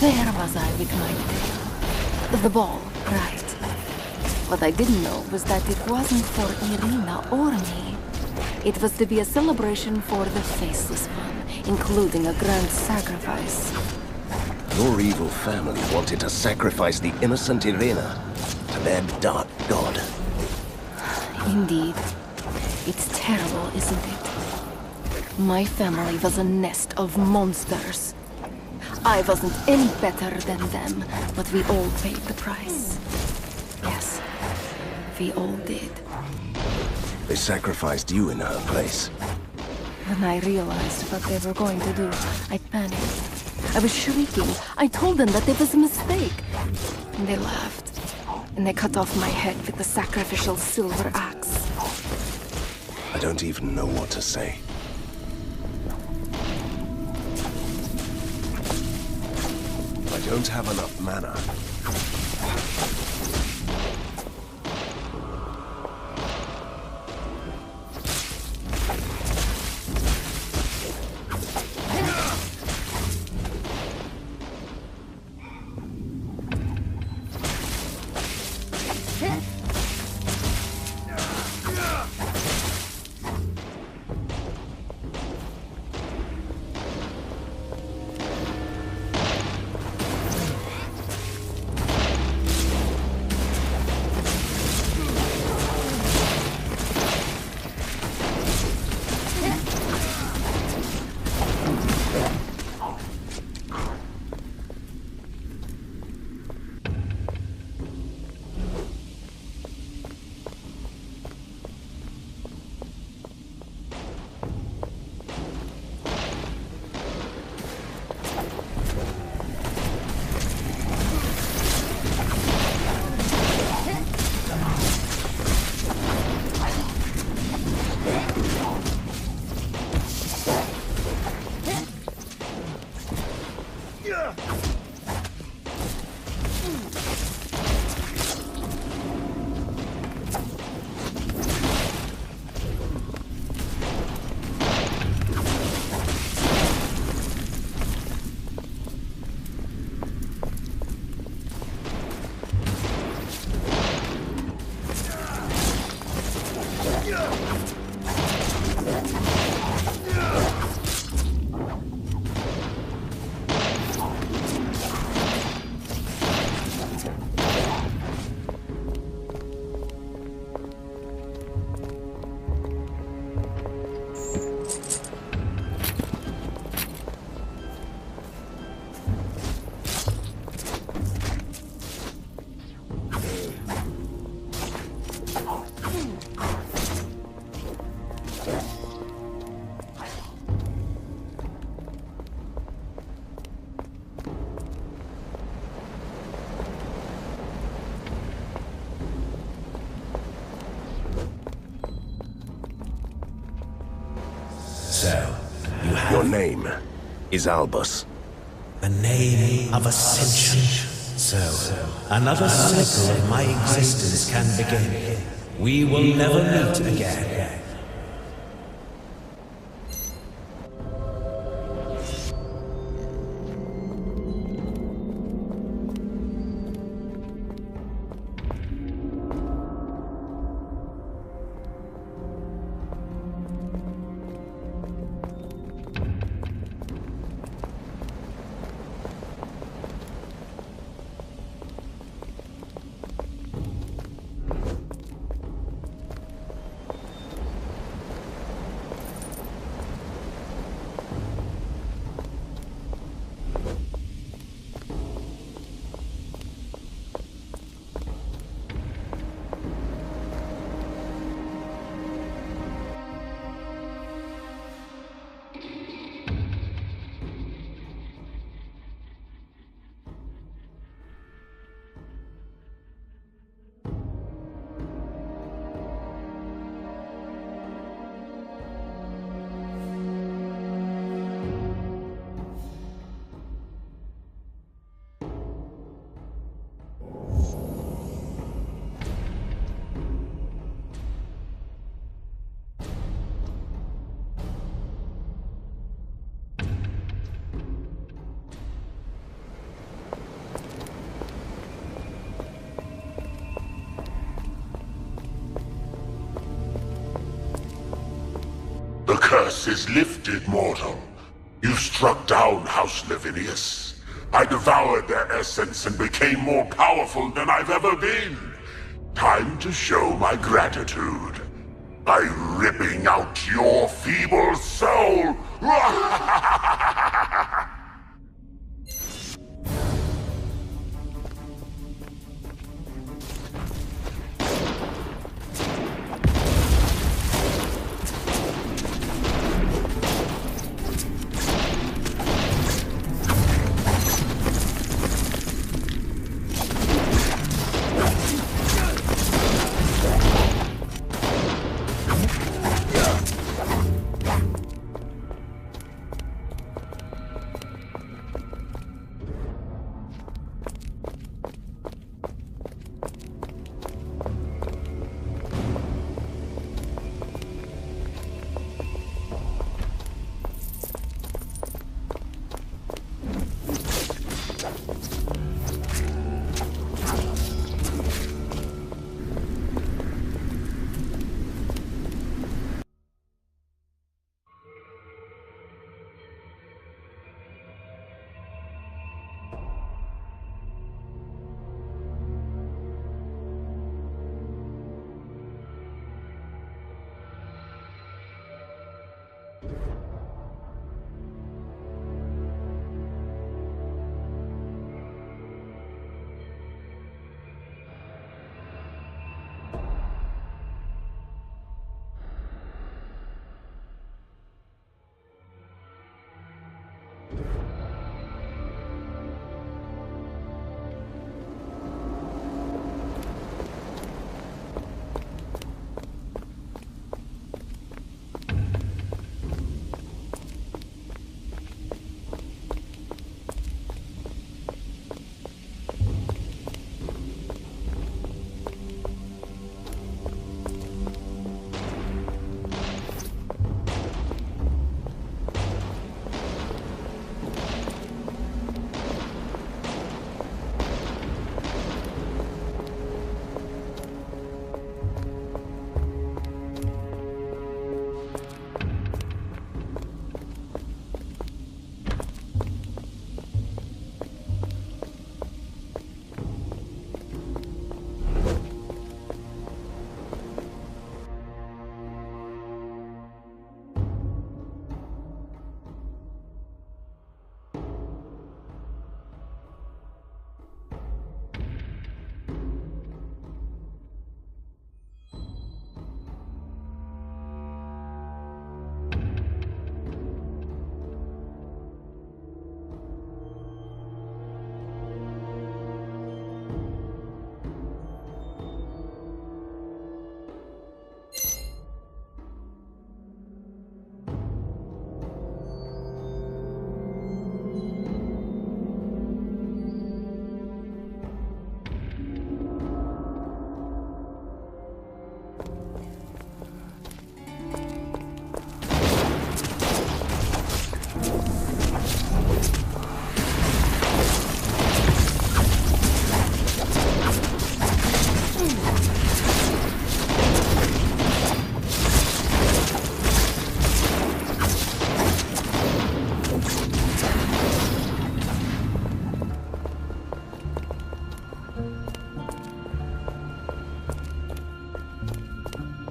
There was I with my tail. The ball, right. What I didn't know was that it wasn't for Irina or me. It was to be a celebration for the Faceless One, including a grand sacrifice. Your evil family wanted to sacrifice the innocent Irina to their dark god. Indeed. It's terrible, isn't it? My family was a nest of monsters. I wasn't any better than them, but we all paid the price. Yes, we all did. They sacrificed you in her place. When I realized what they were going to do, I panicked. I was shrieking. I told them that it was a mistake. And they laughed. And they cut off my head with the sacrificial silver axe. I don't even know what to say. I don't have enough mana. Your name is Albus. The name of ascension. So, another cycle of my existence can begin. We will never meet again. The curse is lifted, mortal. You struck down House Lavinius. I devoured their essence and became more powerful than I've ever been. Time to show my gratitude by ripping out your feeble soul.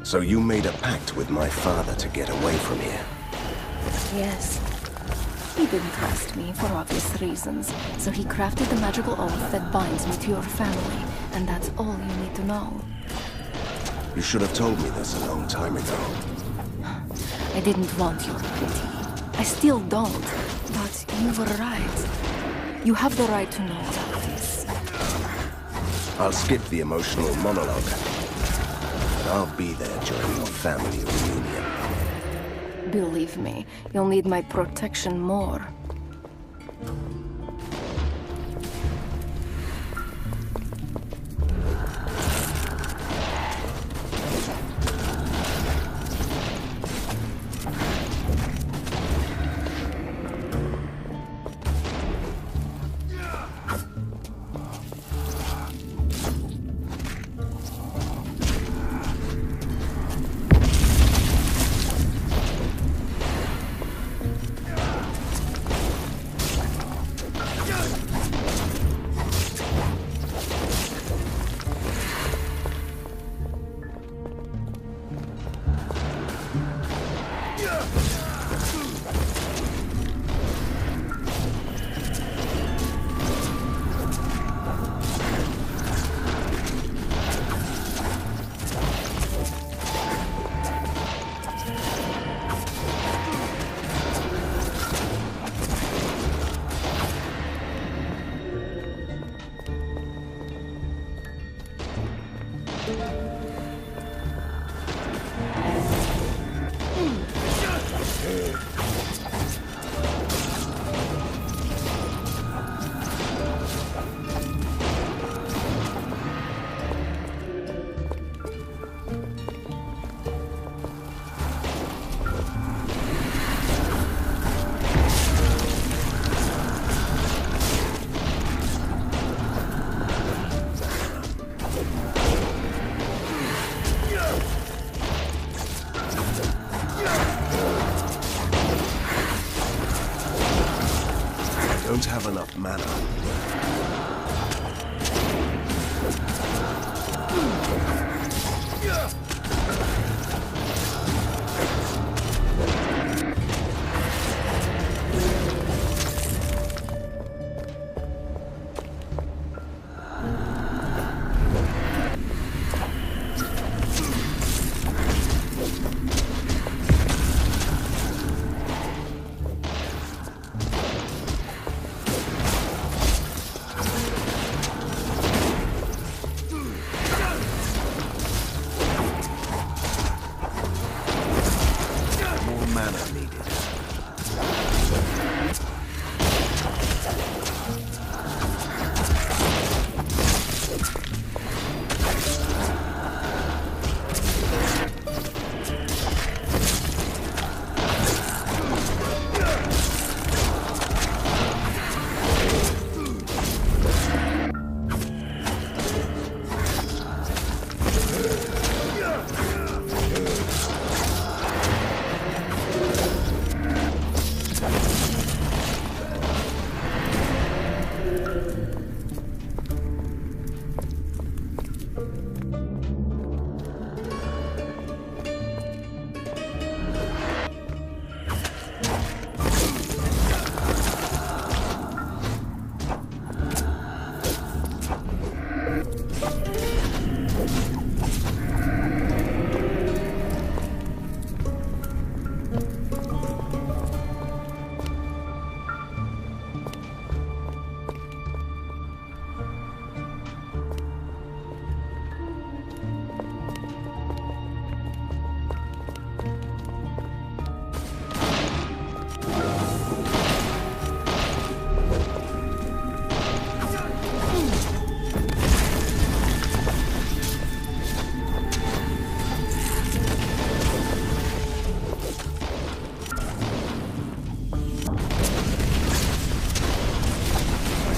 So you made a pact with my father to get away from here? Yes. He didn't trust me for obvious reasons, so he crafted the magical oath that binds me to your family, and that's all you need to know. You should have told me this a long time ago. I didn't want your pity. I still don't, but you were right. You have the right to know about this. I'll skip the emotional monologue, but I'll be there during your family reunion. Believe me, you'll need my protection more. Don't have enough mana.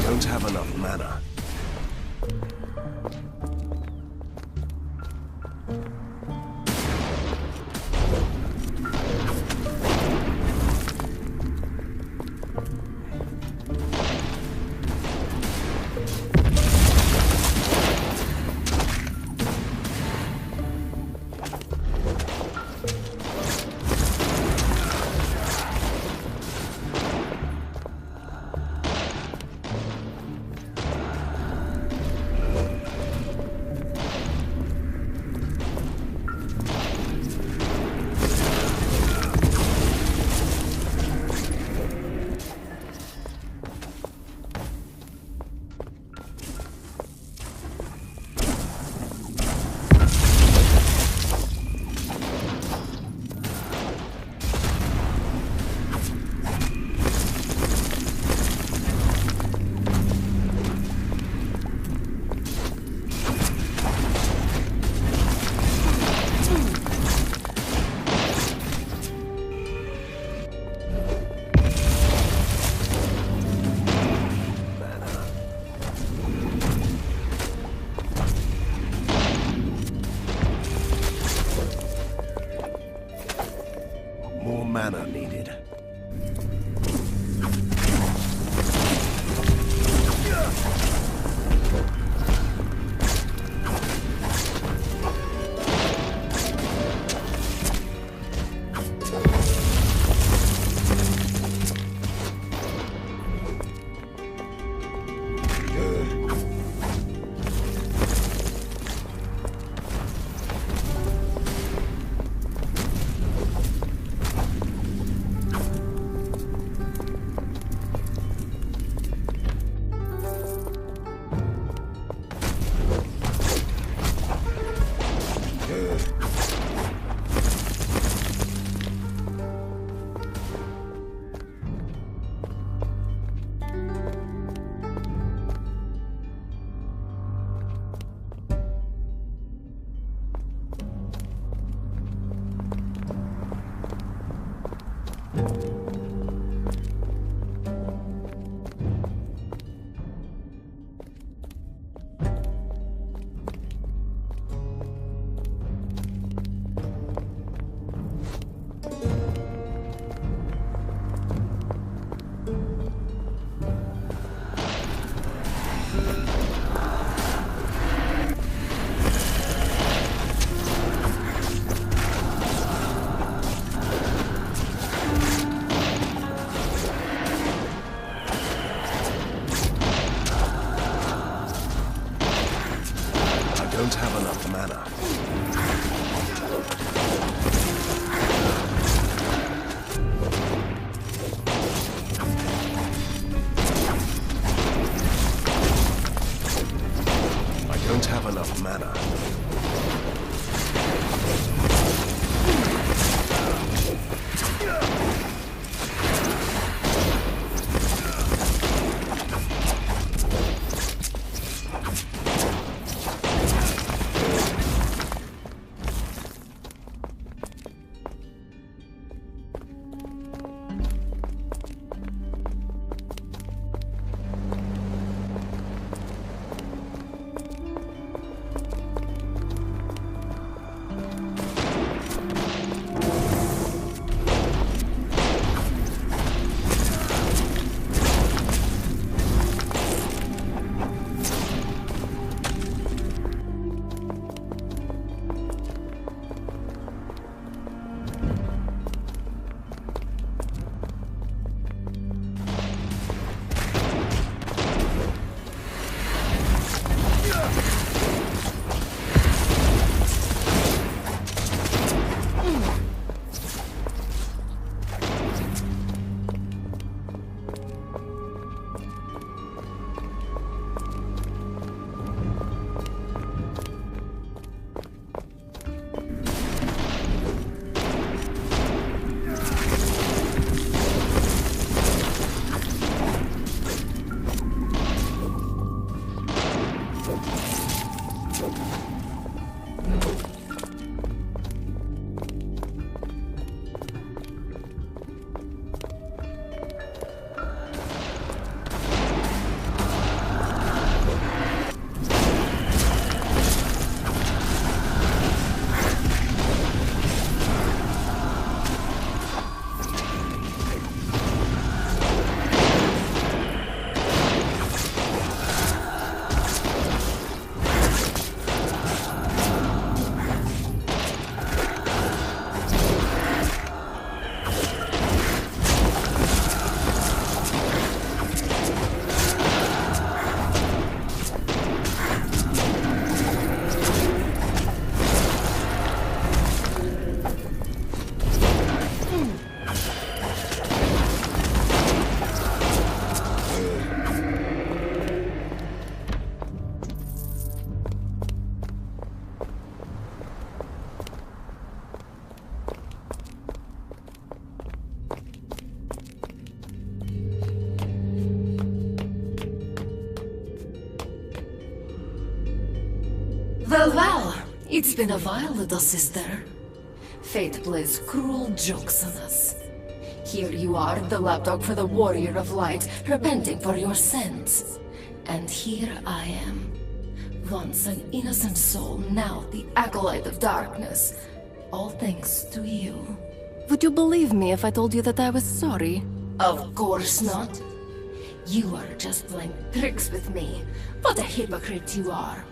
Don't have enough mana. manner. Well, it's been a while, little sister. Fate plays cruel jokes on us. Here you are, the lapdog for the warrior of light, repenting for your sins. And here I am, once an innocent soul, now the acolyte of darkness. All thanks to you. Would you believe me if I told you that I was sorry? Of course not. You are just playing tricks with me. What a hypocrite you are.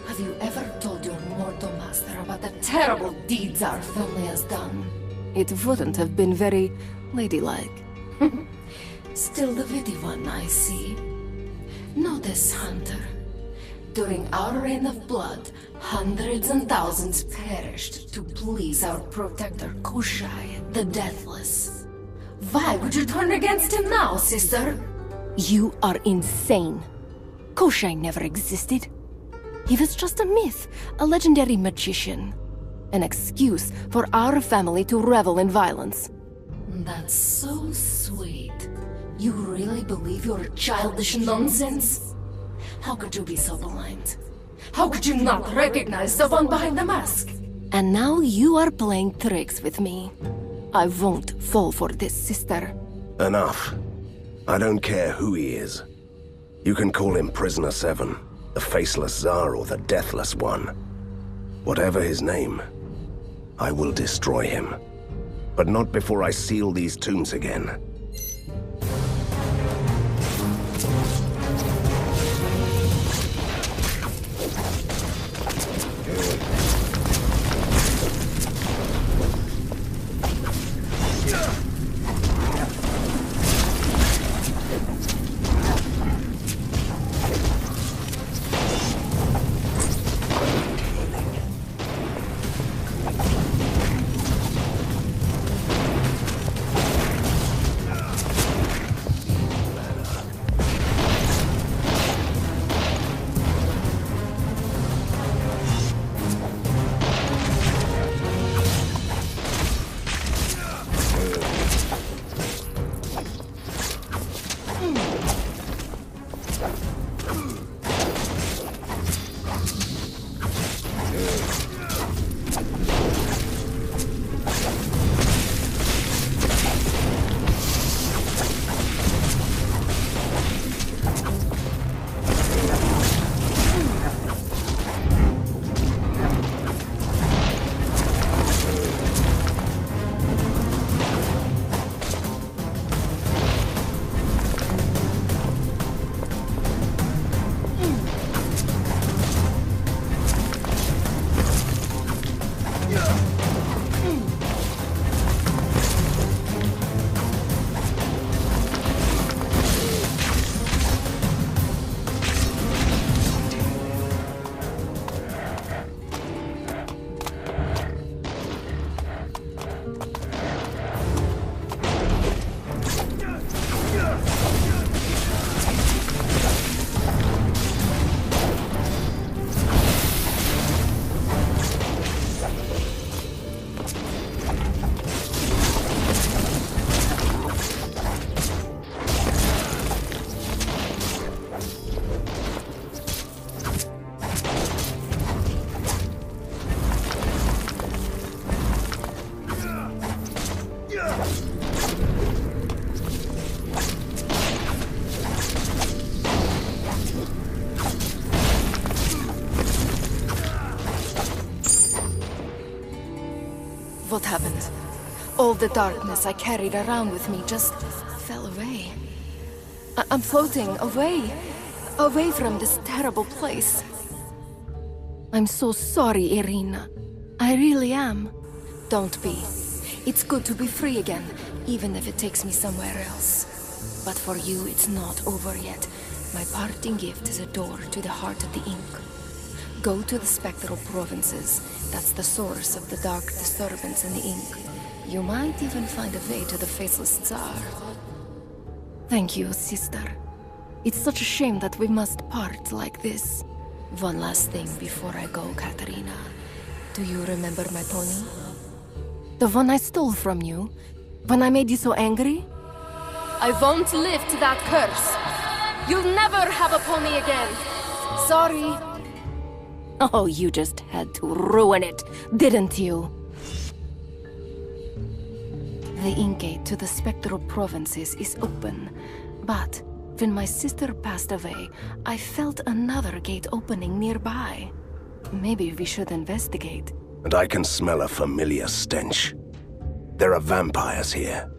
Have you ever told your mortal master about the terrible deeds our family has done? It wouldn't have been very ladylike. Still the witty one, I see. Know this, Hunter. During our reign of blood, hundreds and thousands perished to please our protector Kushai, the Deathless. Why would you turn against him now, sister? You are insane. Kushai never existed. He was just a myth, a legendary magician. An excuse for our family to revel in violence. That's so sweet. You really believe your childish nonsense? How could you be so blind? How could you not recognize the one behind the mask? And now you are playing tricks with me. I won't fall for this, sister. Enough. I don't care who he is. You can call him Prisoner 7, the Faceless Tsar or the Deathless One. Whatever his name, I will destroy him. But not before I seal these tombs again. All the darkness I carried around with me just fell away. I'm floating away from this terrible place. I'm so sorry, Irina. I really am. Don't be. It's good to be free again, even if it takes me somewhere else. But for you, it's not over yet. My parting gift is a door to the heart of the ink. Go to the spectral provinces. That's the source of the dark disturbance in the ink. You might even find a way to the faceless Tsar. Thank you, sister. It's such a shame that we must part like this. One last thing before I go, Katerina. Do you remember my pony? The one I stole from you? When I made you so angry? I won't lift that curse. You'll never have a pony again. Sorry. Oh, you just had to ruin it, didn't you? The ink gate to the spectral provinces is open, but when my sister passed away, I felt another gate opening nearby. Maybe we should investigate. And I can smell a familiar stench. There are vampires here.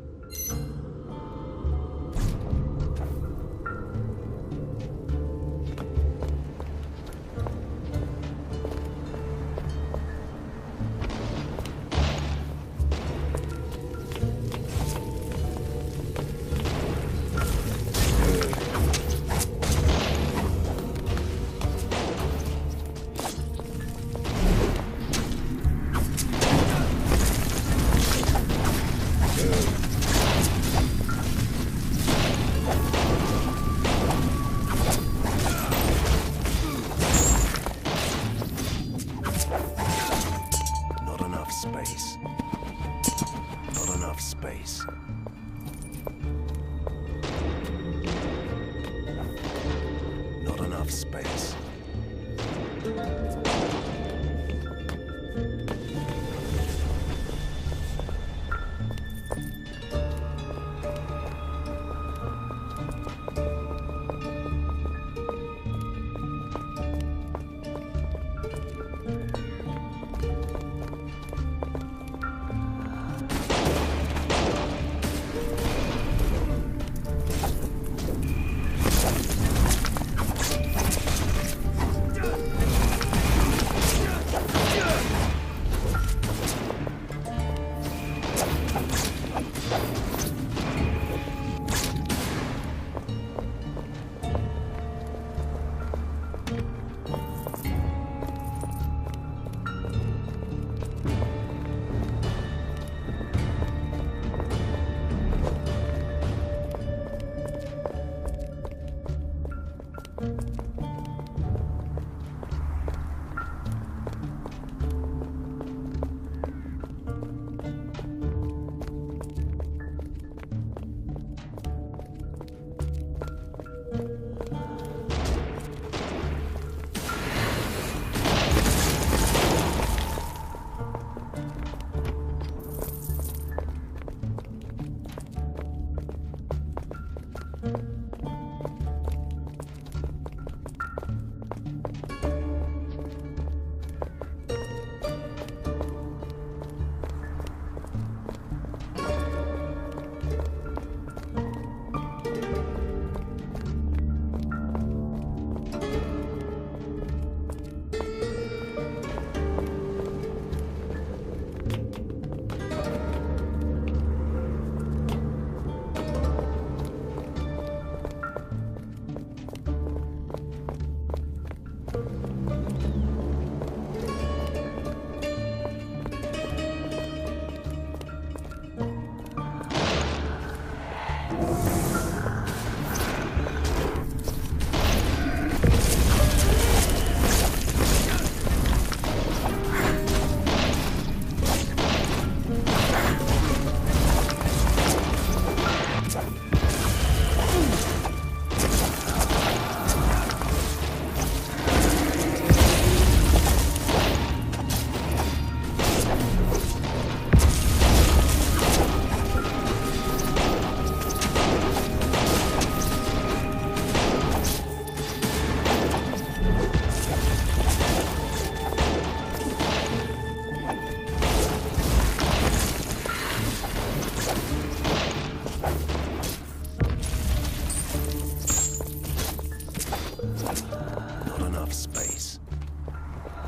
Not enough space.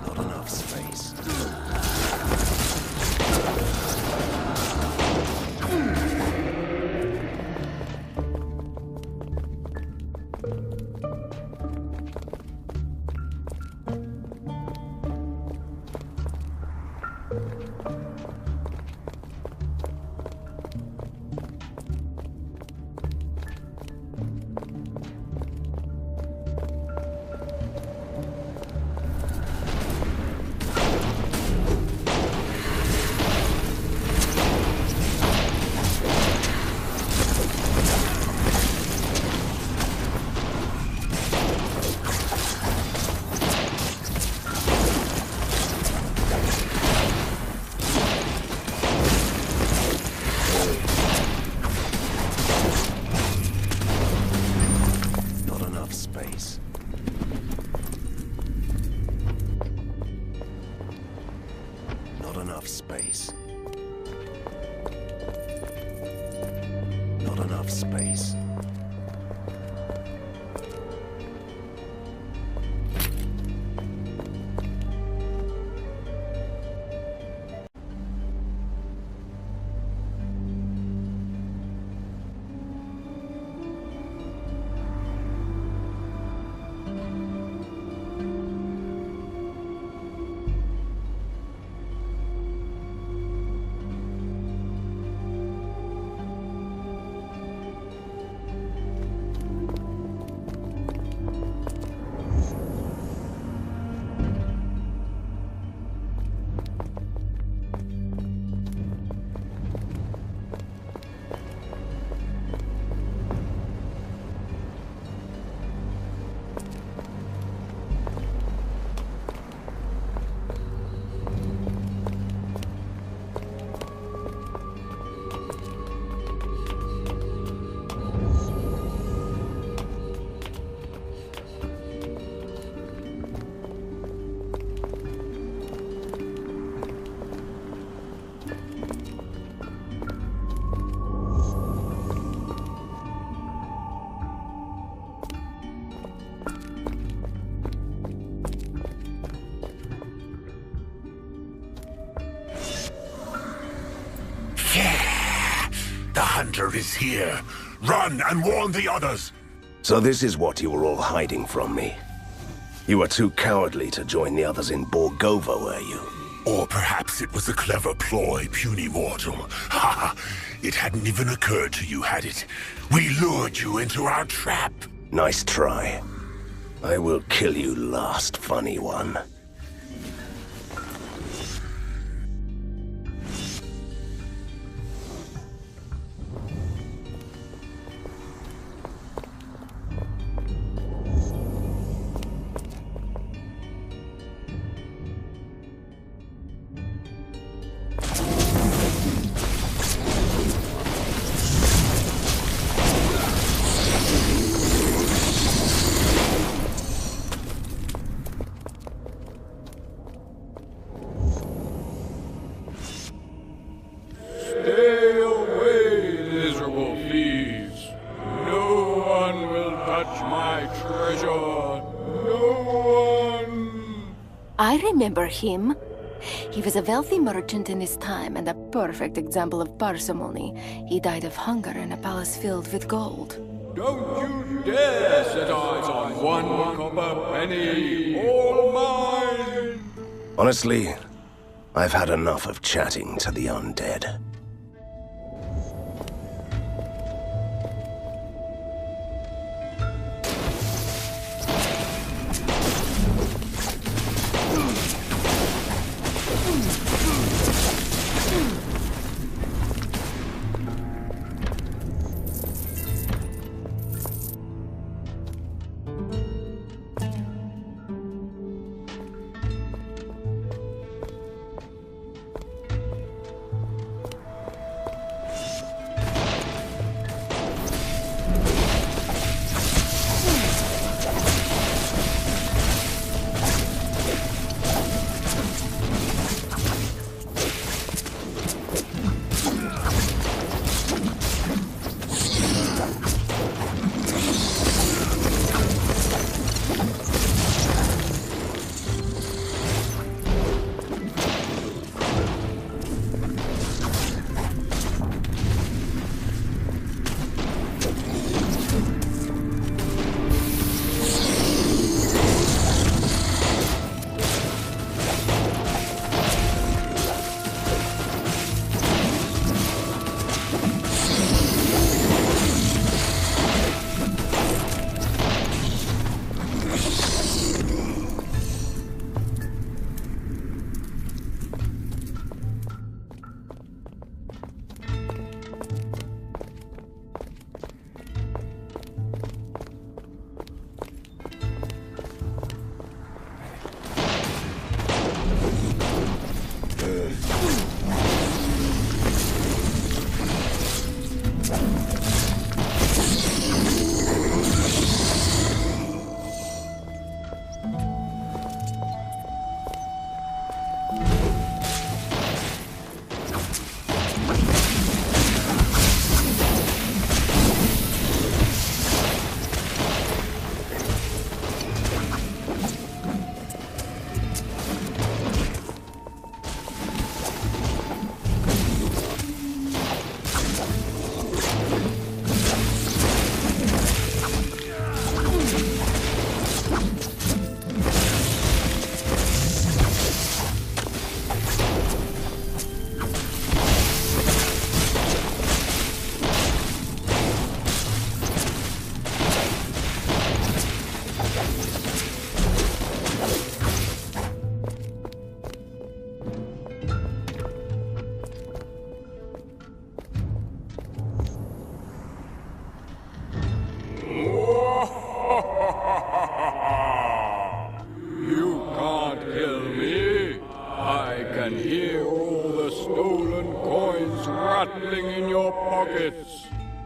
Not enough space. The hunter is here. Run and warn the others. So this is what you were all hiding from me. You were too cowardly to join the others in Borgova, were you? Or perhaps it was a clever ploy, puny mortal. Ha! It hadn't even occurred to you, had it? We lured you into our trap. Nice try. I will kill you last, funny one. Remember him? He was a wealthy merchant in his time and a perfect example of parsimony. He died of hunger in a palace filled with gold. Don't you dare set eyes on one copper penny, all mine! Honestly, I've had enough of chatting to the undead.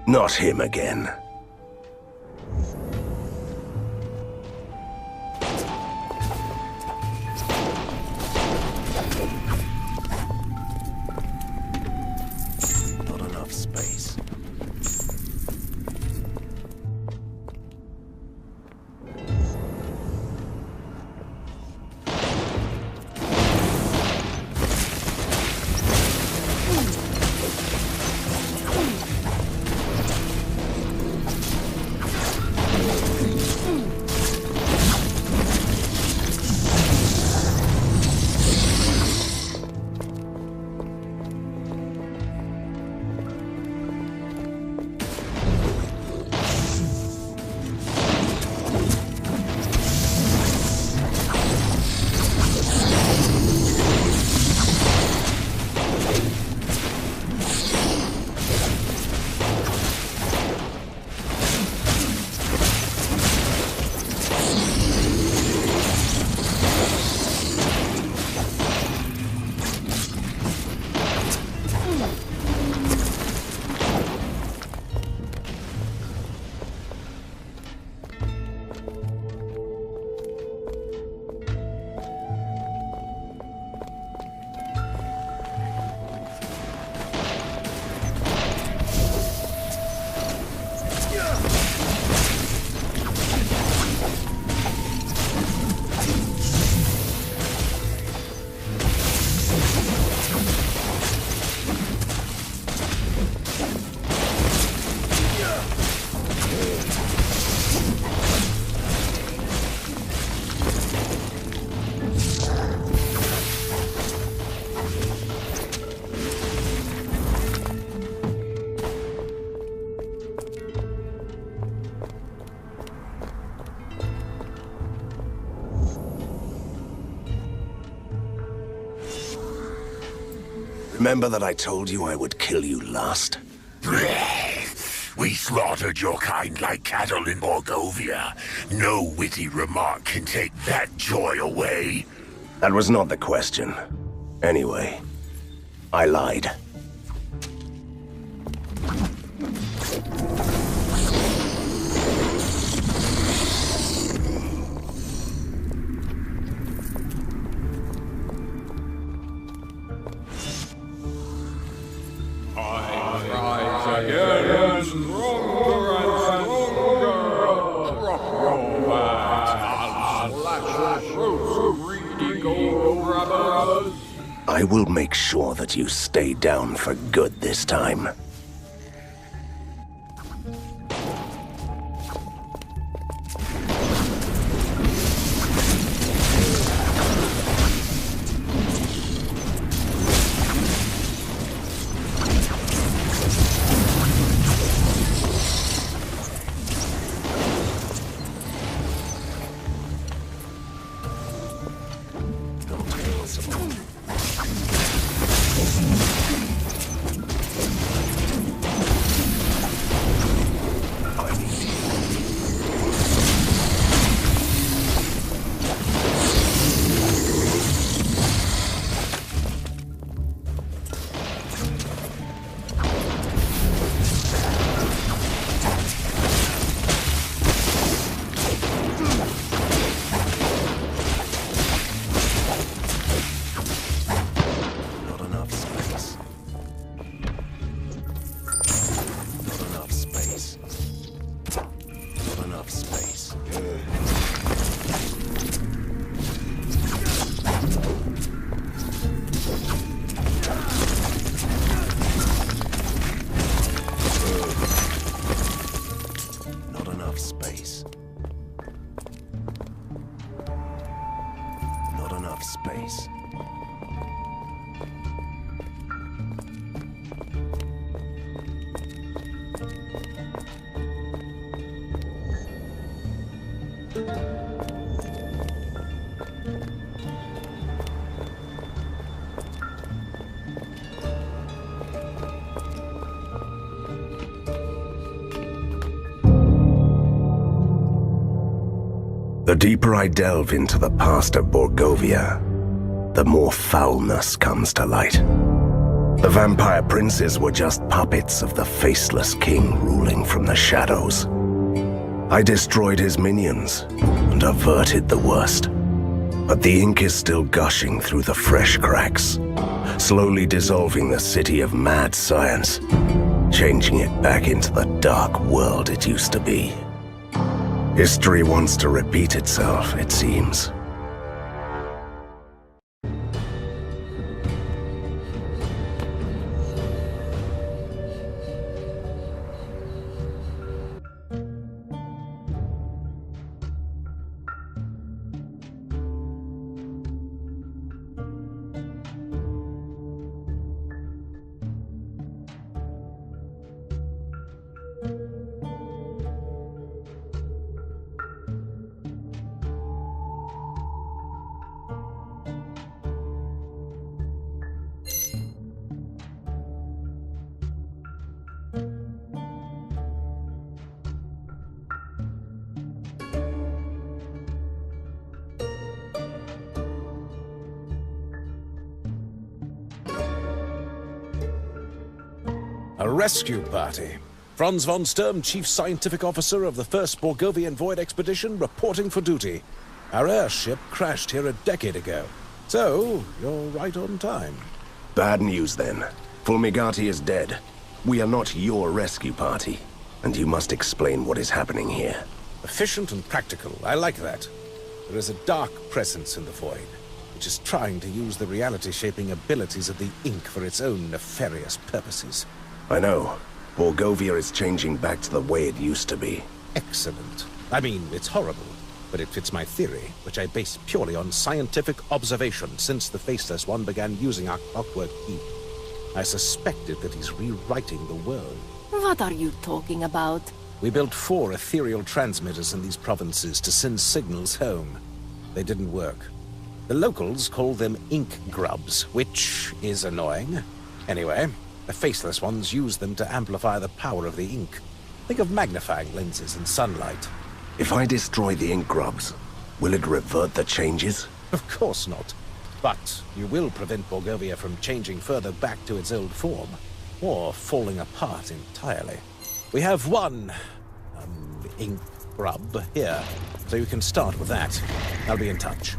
Not him again. Not enough space. Remember that I told you I would kill you last? We slaughtered your kind like cattle in Borgovia. No witty remark can take that joy away. That was not the question. Anyway, I lied. I will make sure that you stay down for good this time. The deeper I delve into the past of Borgovia, the more foulness comes to light. The vampire princes were just puppets of the faceless king ruling from the shadows. I destroyed his minions and averted the worst. But the ink is still gushing through the fresh cracks, slowly dissolving the city of mad science, changing it back into the dark world it used to be. History wants to repeat itself, it seems. A rescue party. Franz von Sturm, Chief Scientific Officer of the 1st Borgovian Void Expedition, reporting for duty. Our airship crashed here a decade ago. So, you're right on time. Bad news then. Fulmigati is dead. We are not your rescue party, and you must explain what is happening here. Efficient and practical. I like that. There is a dark presence in the void, which is trying to use the reality-shaping abilities of the ink for its own nefarious purposes. I know. Borgovia is changing back to the way it used to be. Excellent. I mean, it's horrible, but it fits my theory, which I base purely on scientific observation since the Faceless One began using our clockwork key. I suspected that he's rewriting the world. What are you talking about? We built 4 ethereal transmitters in these provinces to send signals home. They didn't work. The locals call them ink grubs, which is annoying. Anyway, the Faceless Ones use them to amplify the power of the ink. Think of magnifying lenses in sunlight. If I destroy the ink grubs, will it revert the changes? Of course not. But you will prevent Borgovia from changing further back to its old form, or falling apart entirely. We have one ink grub here, so you can start with that. I'll be in touch.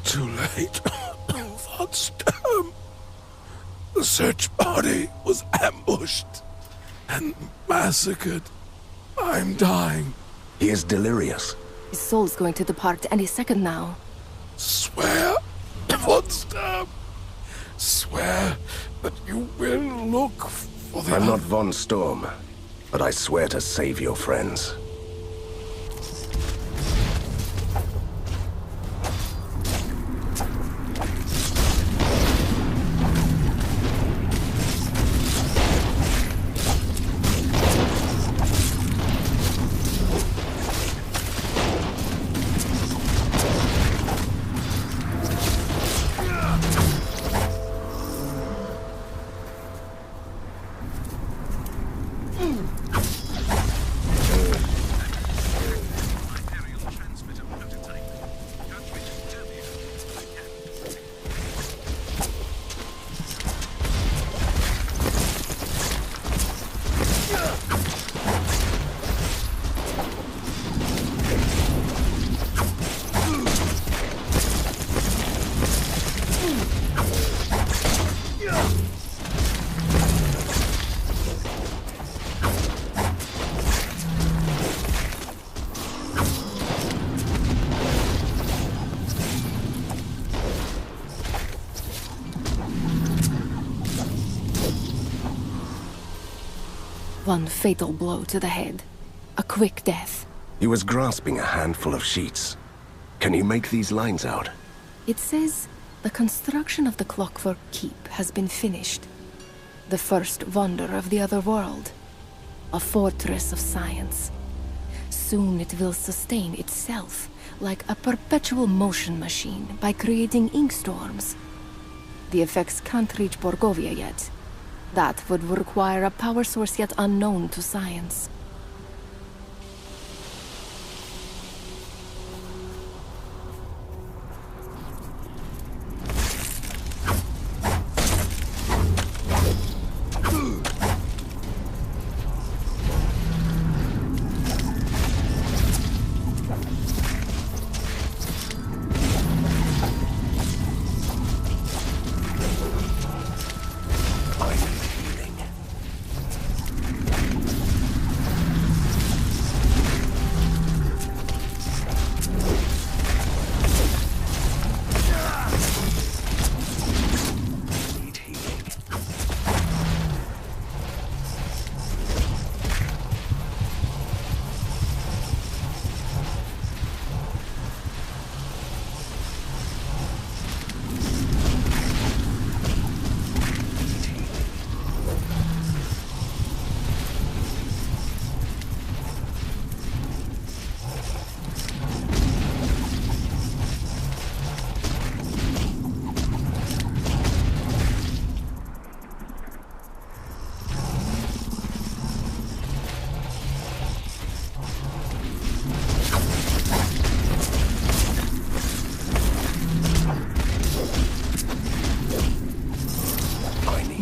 Too late. Von Sturm. The search party was ambushed and massacred. I'm dying. He is delirious. His soul's going to depart any second now. Swear, Von Sturm. Swear that you will look for the... I'm not Von Sturm, but I swear to save your friends. One fatal blow to the head. A quick death. He was grasping a handful of sheets. Can you make these lines out? It says the construction of the Clockwork Keep has been finished. The first wonder of the other world. A fortress of science. Soon it will sustain itself like a perpetual motion machine by creating ink storms. The effects can't reach Borgovia yet. That would require a power source yet unknown to science.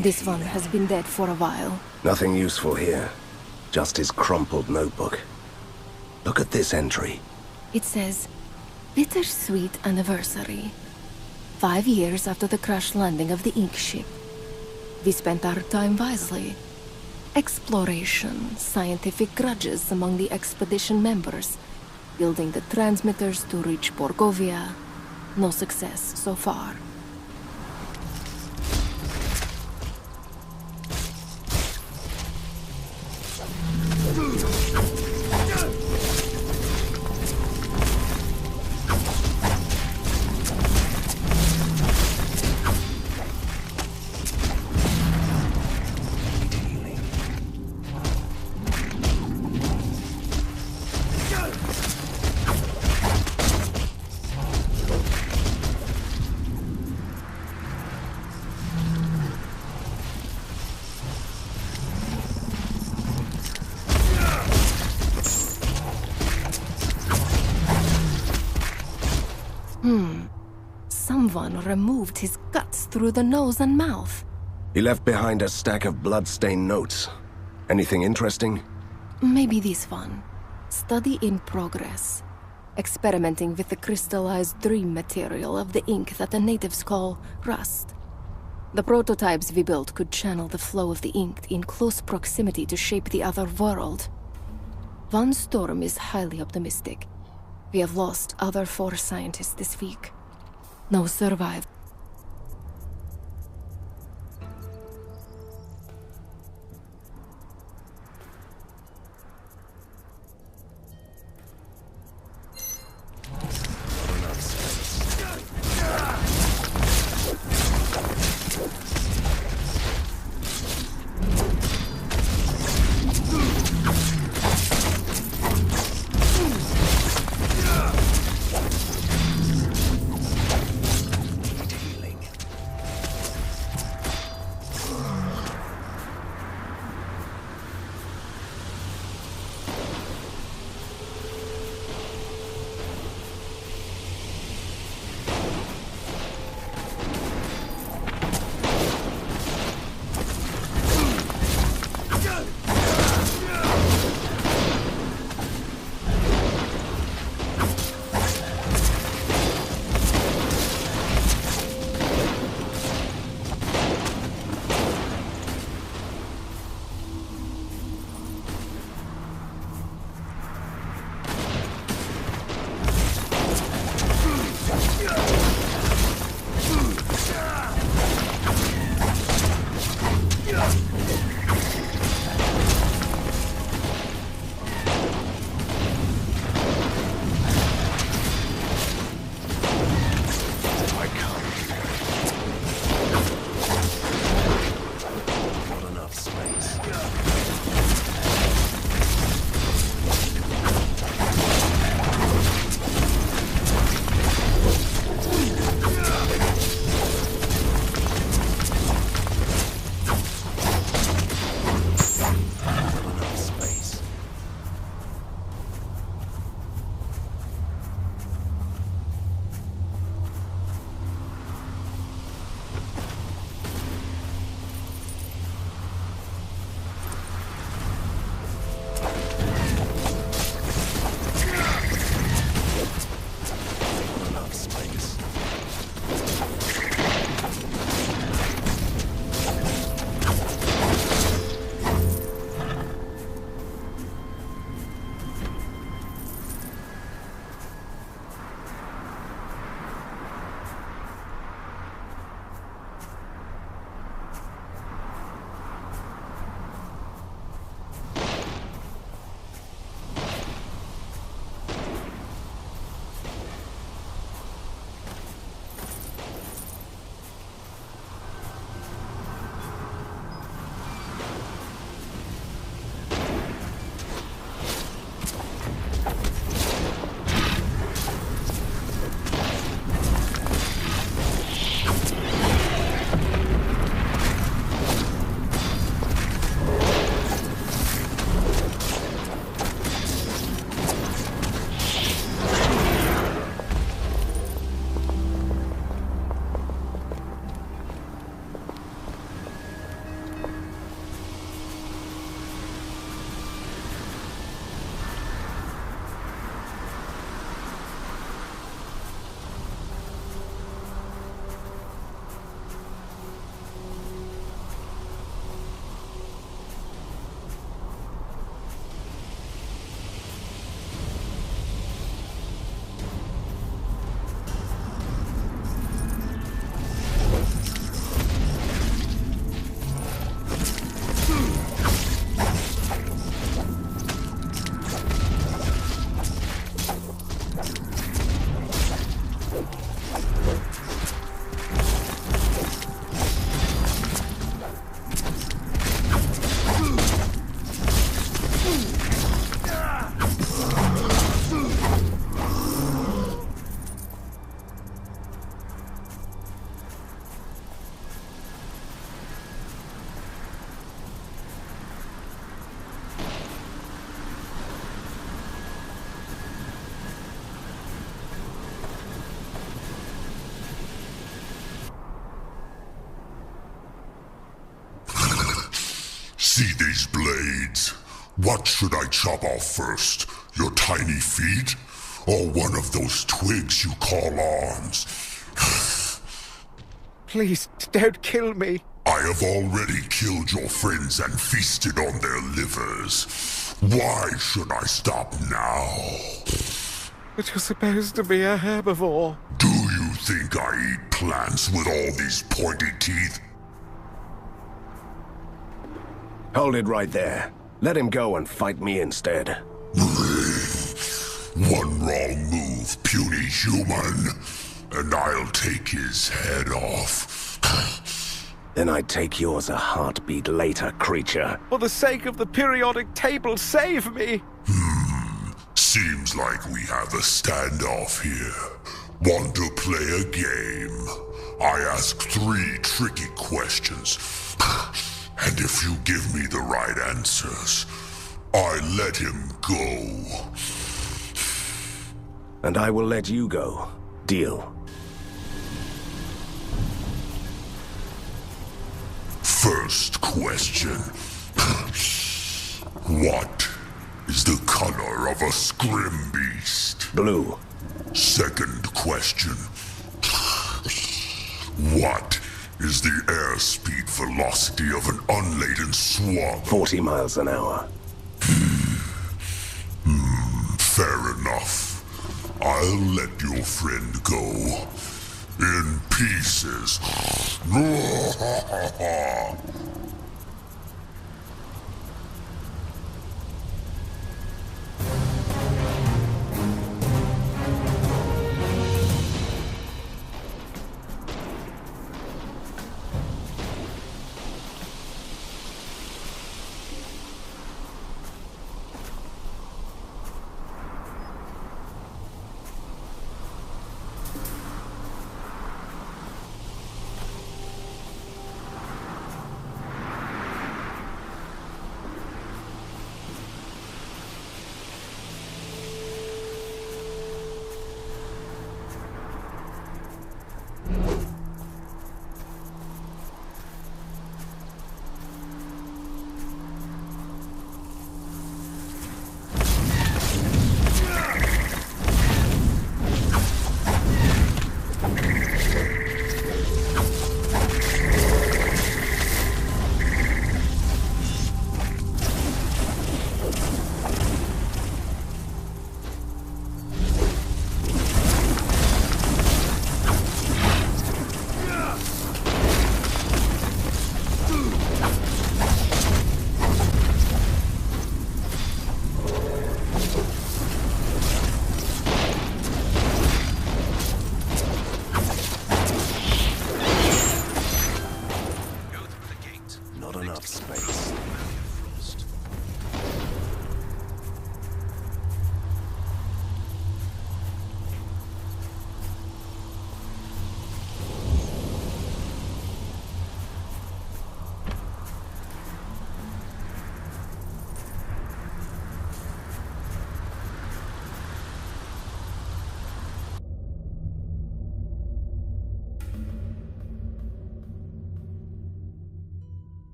This one has been dead for a while. Nothing useful here. Just his crumpled notebook. Look at this entry. It says, Bittersweet Anniversary. 5 years after the crash landing of the ink ship. We spent our time wisely. Exploration, scientific grudges among the expedition members, building the transmitters to reach Borgovia. No success so far. Someone removed his guts through the nose and mouth. He left behind a stack of blood-stained notes. Anything interesting? Maybe this one. Study in progress. Experimenting with the crystallized dream material of the ink that the natives call rust. The prototypes we built could channel the flow of the ink in close proximity to shape the other world. Von Storm is highly optimistic. We have lost other 4 scientists this week. No survived. See these blades? What should I chop off first? Your tiny feet? Or one of those twigs you call arms? Please, don't kill me. I have already killed your friends and feasted on their livers. Why should I stop now? But you're supposed to be a herbivore. Do you think I eat plants with all these pointy teeth? Hold it right there. Let him go and fight me instead. One wrong move, puny human, and I'll take his head off. Then I take yours a heartbeat later, creature. For the sake of the periodic table, save me! Seems like we have a standoff here. Want to play a game? I ask 3 tricky questions. And if you give me the right answers, I let him go. And I will let you go. Deal. First question. What is the color of a scrim beast? Blue. Second question. What is the airspeed velocity of an unladen swan? 40 miles an hour. Fair enough. I'll let your friend go. In pieces.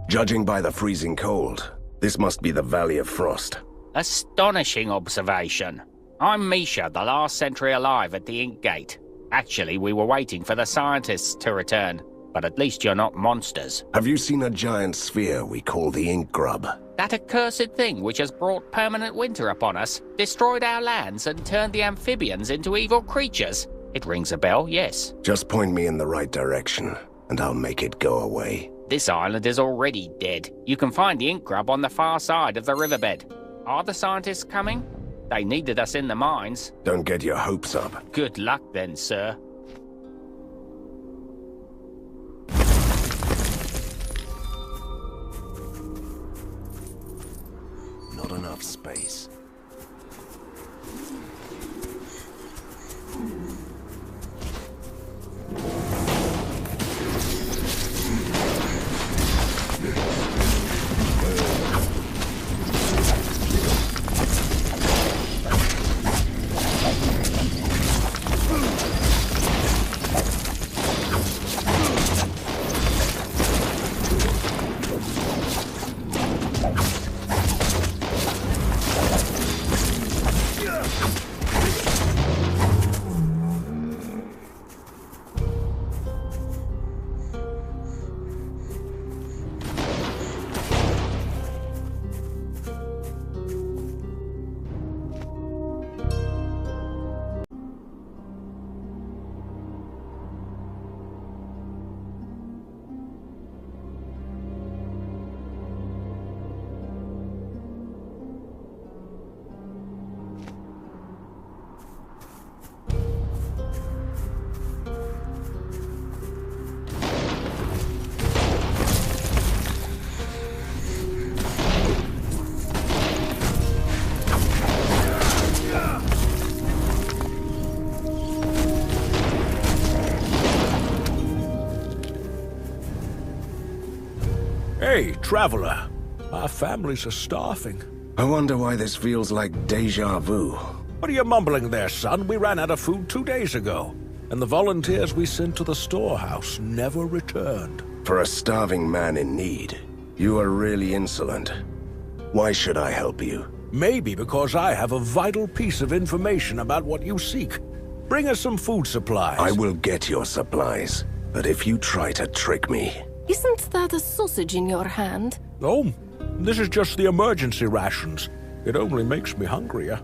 Judging by the freezing cold, this must be the Valley of Frost. Astonishing observation. I'm Misha, the last sentry alive at the Ink Gate. Actually, we were waiting for the scientists to return, but at least you're not monsters. Have you seen a giant sphere we call the Ink Grub? That accursed thing which has brought permanent winter upon us, destroyed our lands and turned the amphibians into evil creatures. It rings a bell, yes. Just point me in the right direction, and I'll make it go away. This island is already dead. You can find the ink grub on the far side of the riverbed. Are the scientists coming? They needed us in the mines. Don't get your hopes up. Good luck then, sir. Hey, traveler. Our families are starving. I wonder why this feels like deja vu. What are you mumbling there, son? We ran out of food 2 days ago, and the volunteers we sent to the storehouse never returned. For a starving man in need, you are really insolent. Why should I help you? Maybe because I have a vital piece of information about what you seek. Bring us some food supplies. I will get your supplies, but if you try to trick me... Isn't that a sausage in your hand? No, this is just the emergency rations. It only makes me hungrier.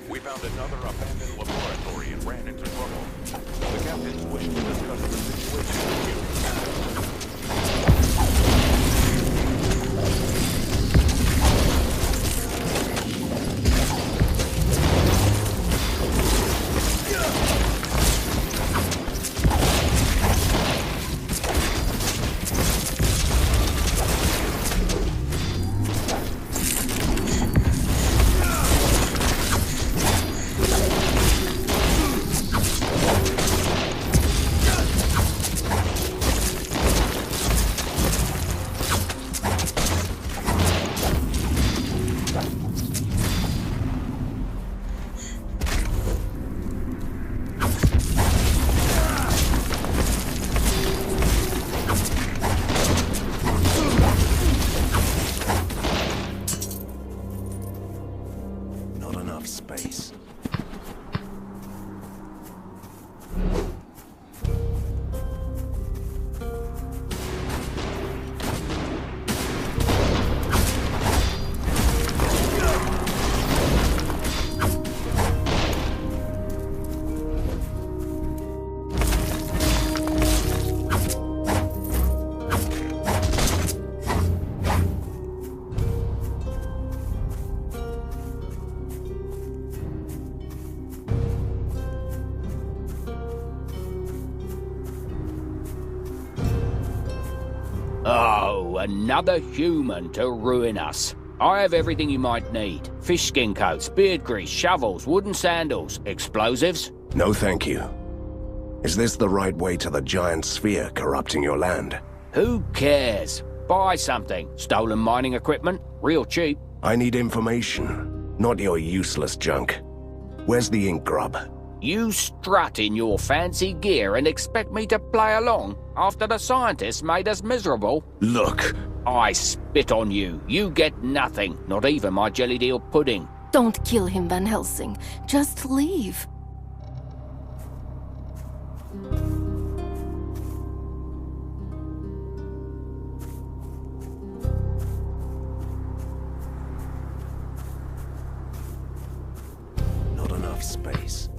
We found another abandoned laboratory and ran into trouble. The captains wish to discuss the situation with you. So, another human to ruin us. I have everything you might need. Fish skin coats, beard grease, shovels, wooden sandals, explosives. No thank you. Is this the right way to the giant sphere corrupting your land? Who cares? Buy something. Stolen mining equipment, real cheap. I need information, not your useless junk. Where's the ink grub? You strut in your fancy gear and expect me to play along after the scientists made us miserable? Look! I spit on you. You get nothing, not even my jelly deal pudding. Don't kill him, Van Helsing. Just leave. Not enough space.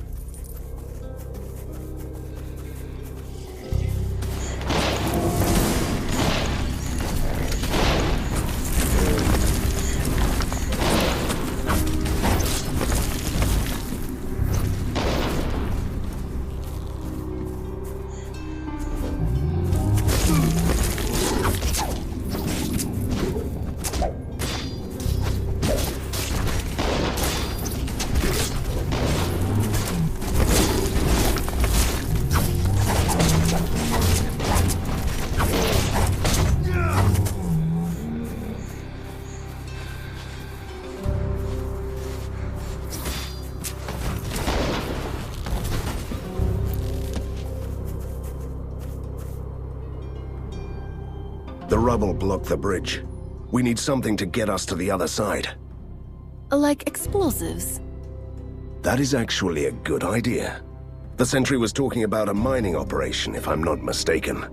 The rubble blocked the bridge. We need something to get us to the other side. Like explosives? That is actually a good idea. The sentry was talking about a mining operation, if I'm not mistaken.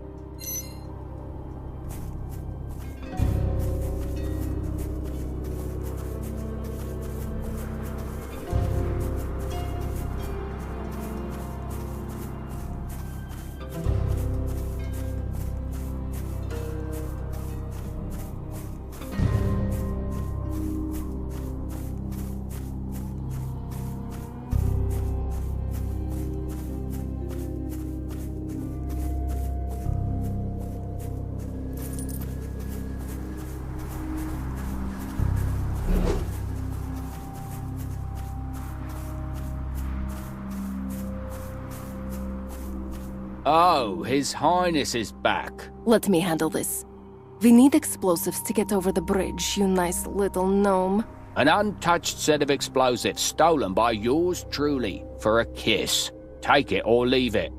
Oh, His Highness is back. Let me handle this. We need explosives to get over the bridge, you nice little gnome. An untouched set of explosives stolen by yours truly for a kiss. Take it or leave it.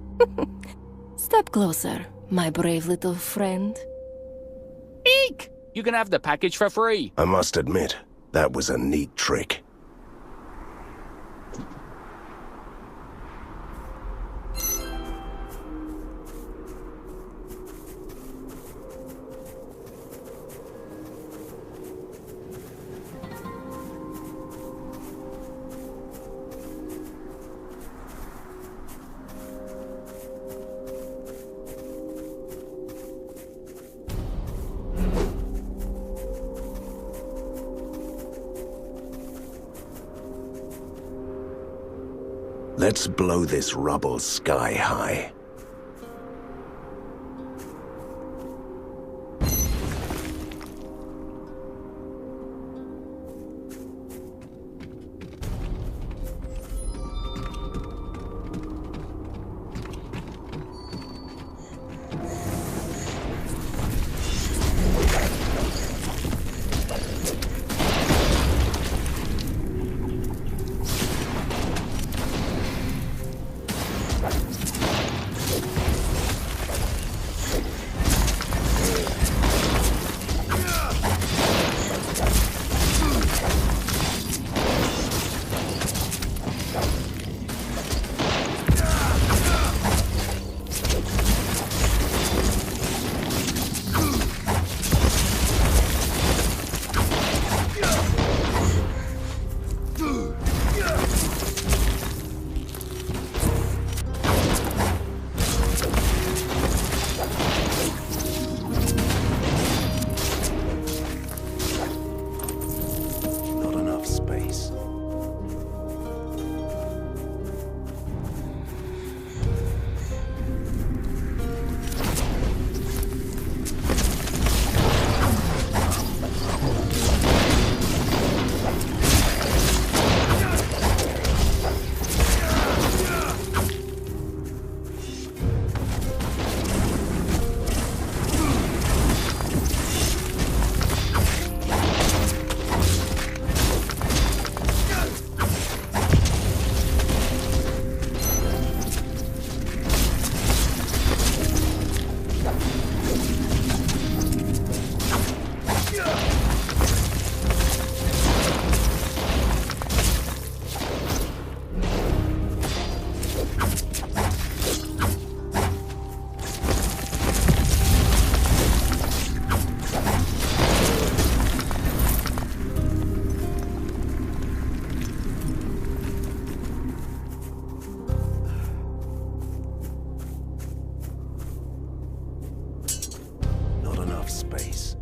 Step closer, my brave little friend. Eek! You can have the package for free. I must admit, that was a neat trick. Let's blow this rubble sky high. space.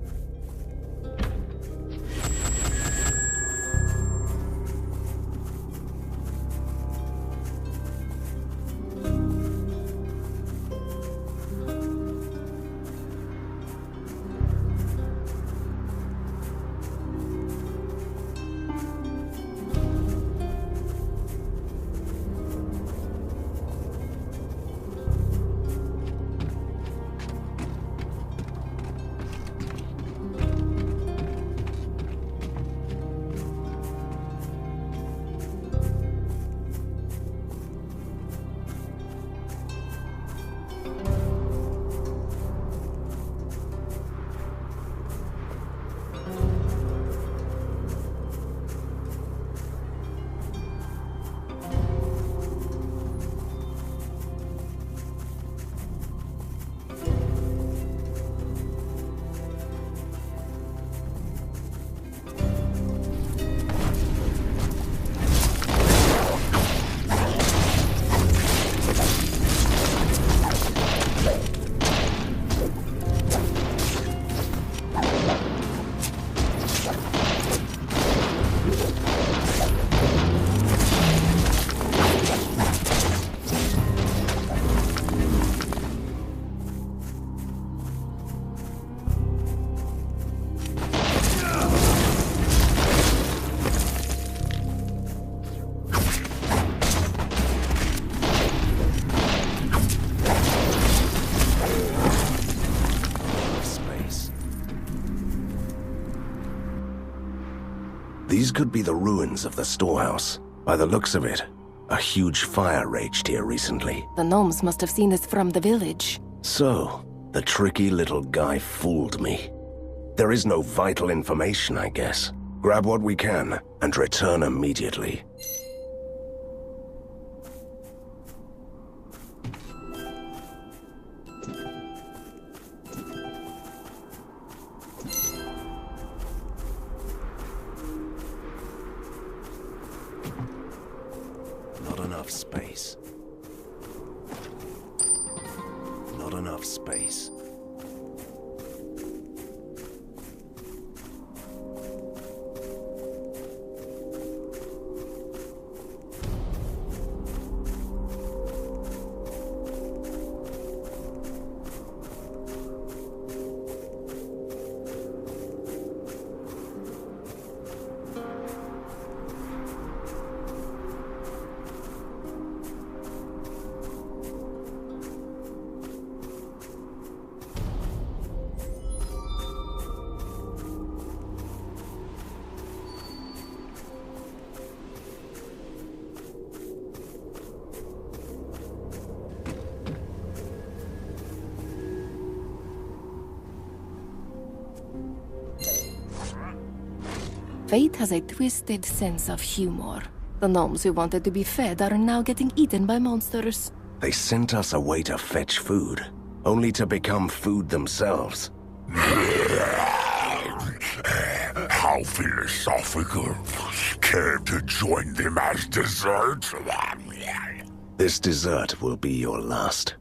These could be the ruins of the storehouse. By the looks of it, a huge fire raged here recently. The gnomes must have seen this from the village. So, the tricky little guy fooled me. There is no vital information, I guess. Grab what we can and return immediately. Not enough space. Not enough space. Fate has a twisted sense of humor. The gnomes who wanted to be fed are now getting eaten by monsters. They sent us away to fetch food, only to become food themselves. How philosophical. Care to join them as dessert? This dessert will be your last.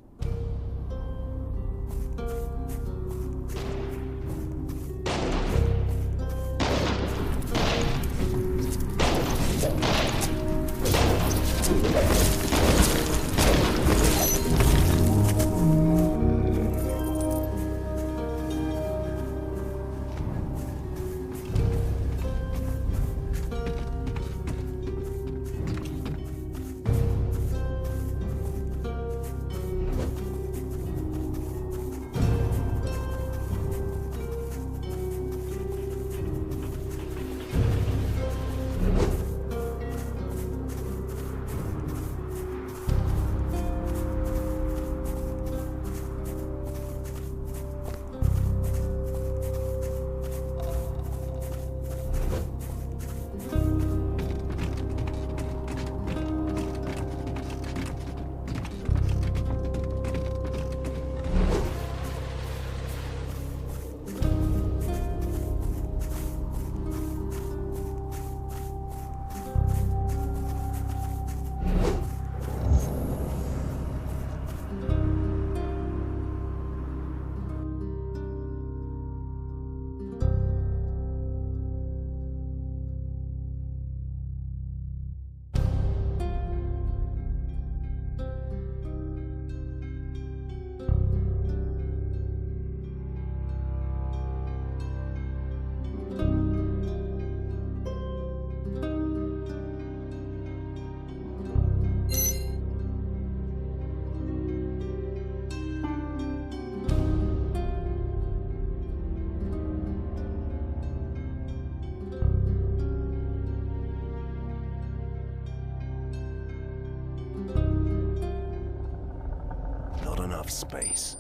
enough space.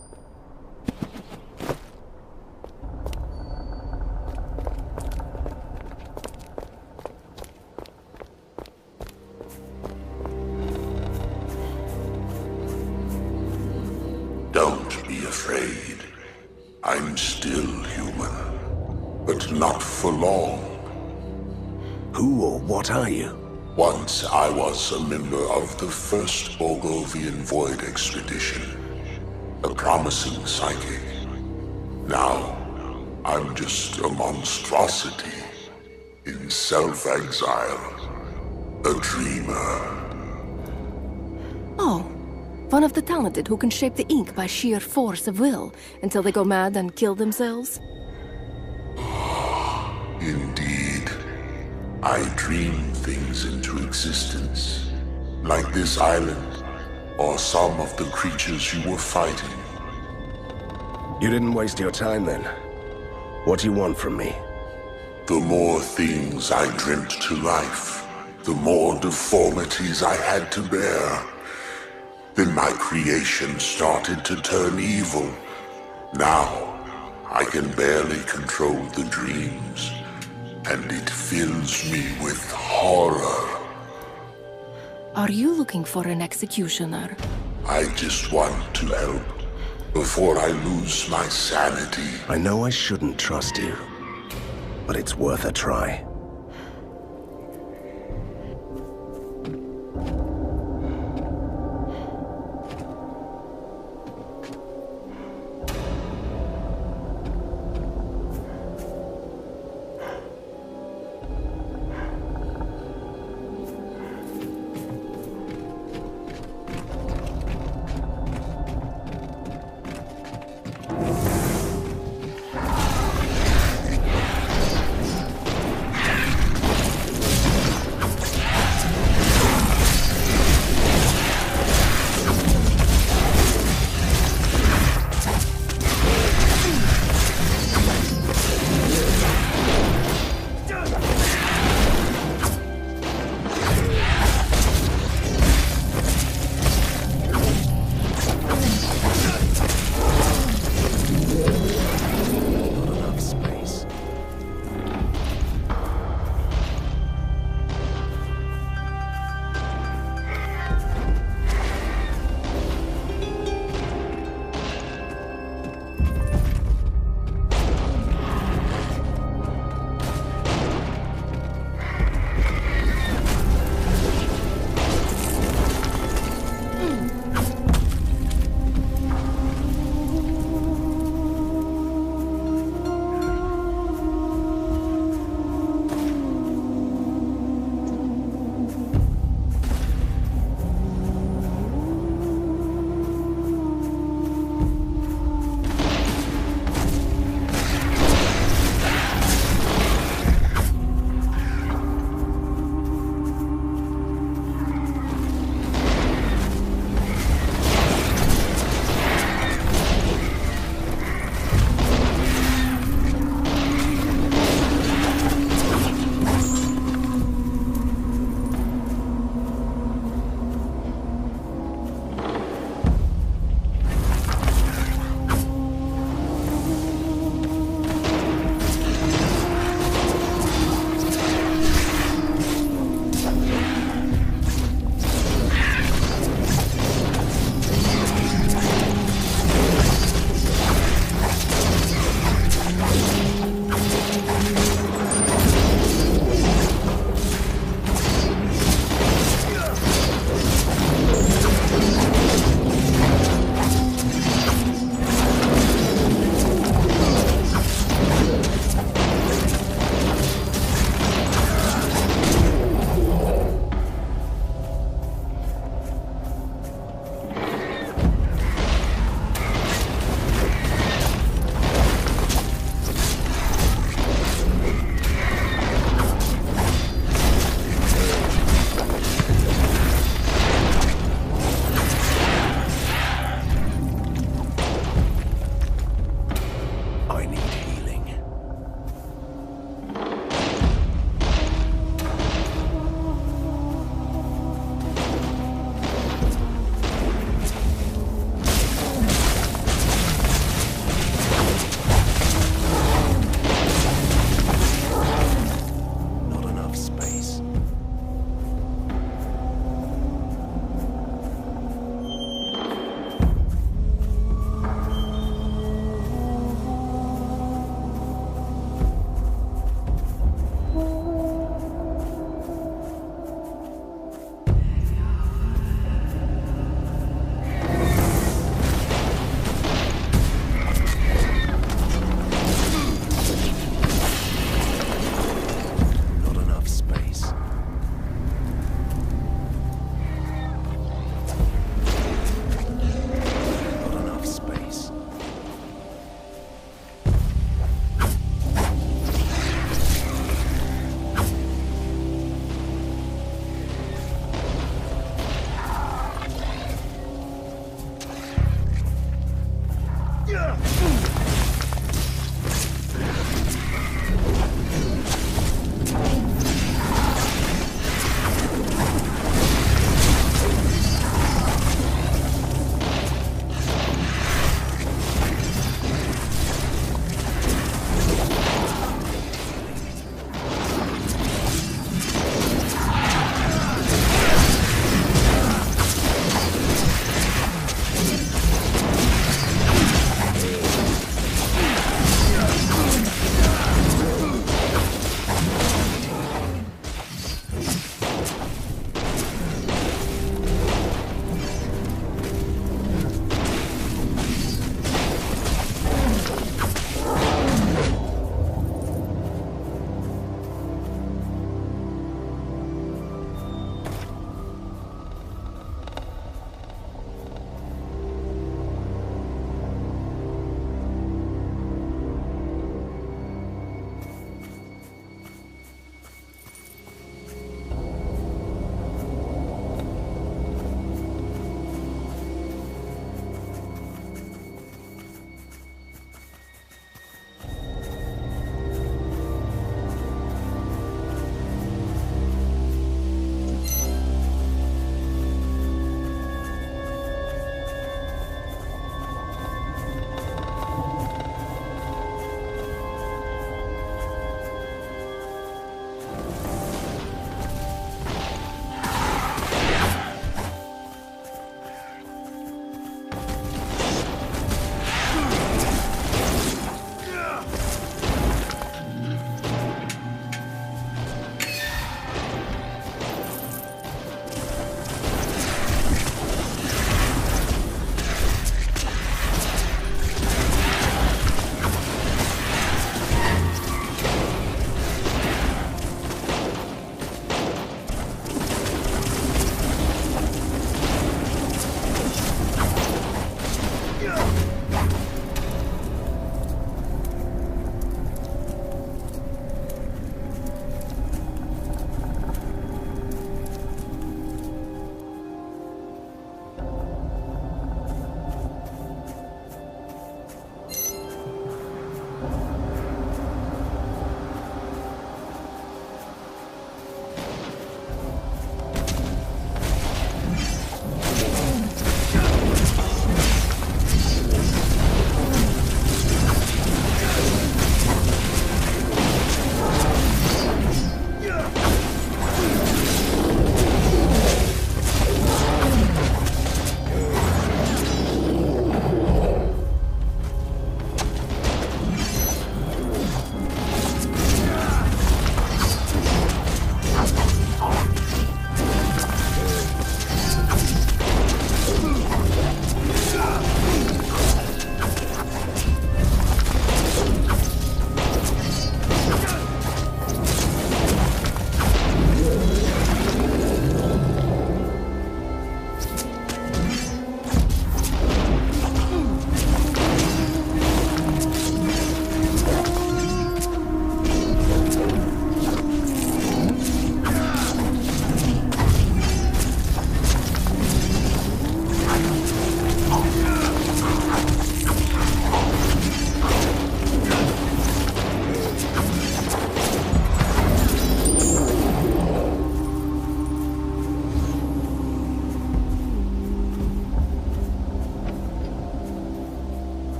Don't be afraid. I'm still human, but not for long. Who or what are you? Once I was a member of the first Borgovian Void expedition, a promising psychic. Now, I'm just a monstrosity in self-exile, a dreamer. Oh, one of the talented who can shape the ink by sheer force of will until they go mad and kill themselves? Indeed. I dream things into existence, like this island, or some of the creatures you were fighting. You didn't waste your time then. What do you want from me? The more things I dreamt to life, the more deformities I had to bear. Then my creation started to turn evil. Now, I can barely control the dreams, and it fills me with horror. Are you looking for an executioner? I just want to help before I lose my sanity. I know I shouldn't trust you, but it's worth a try.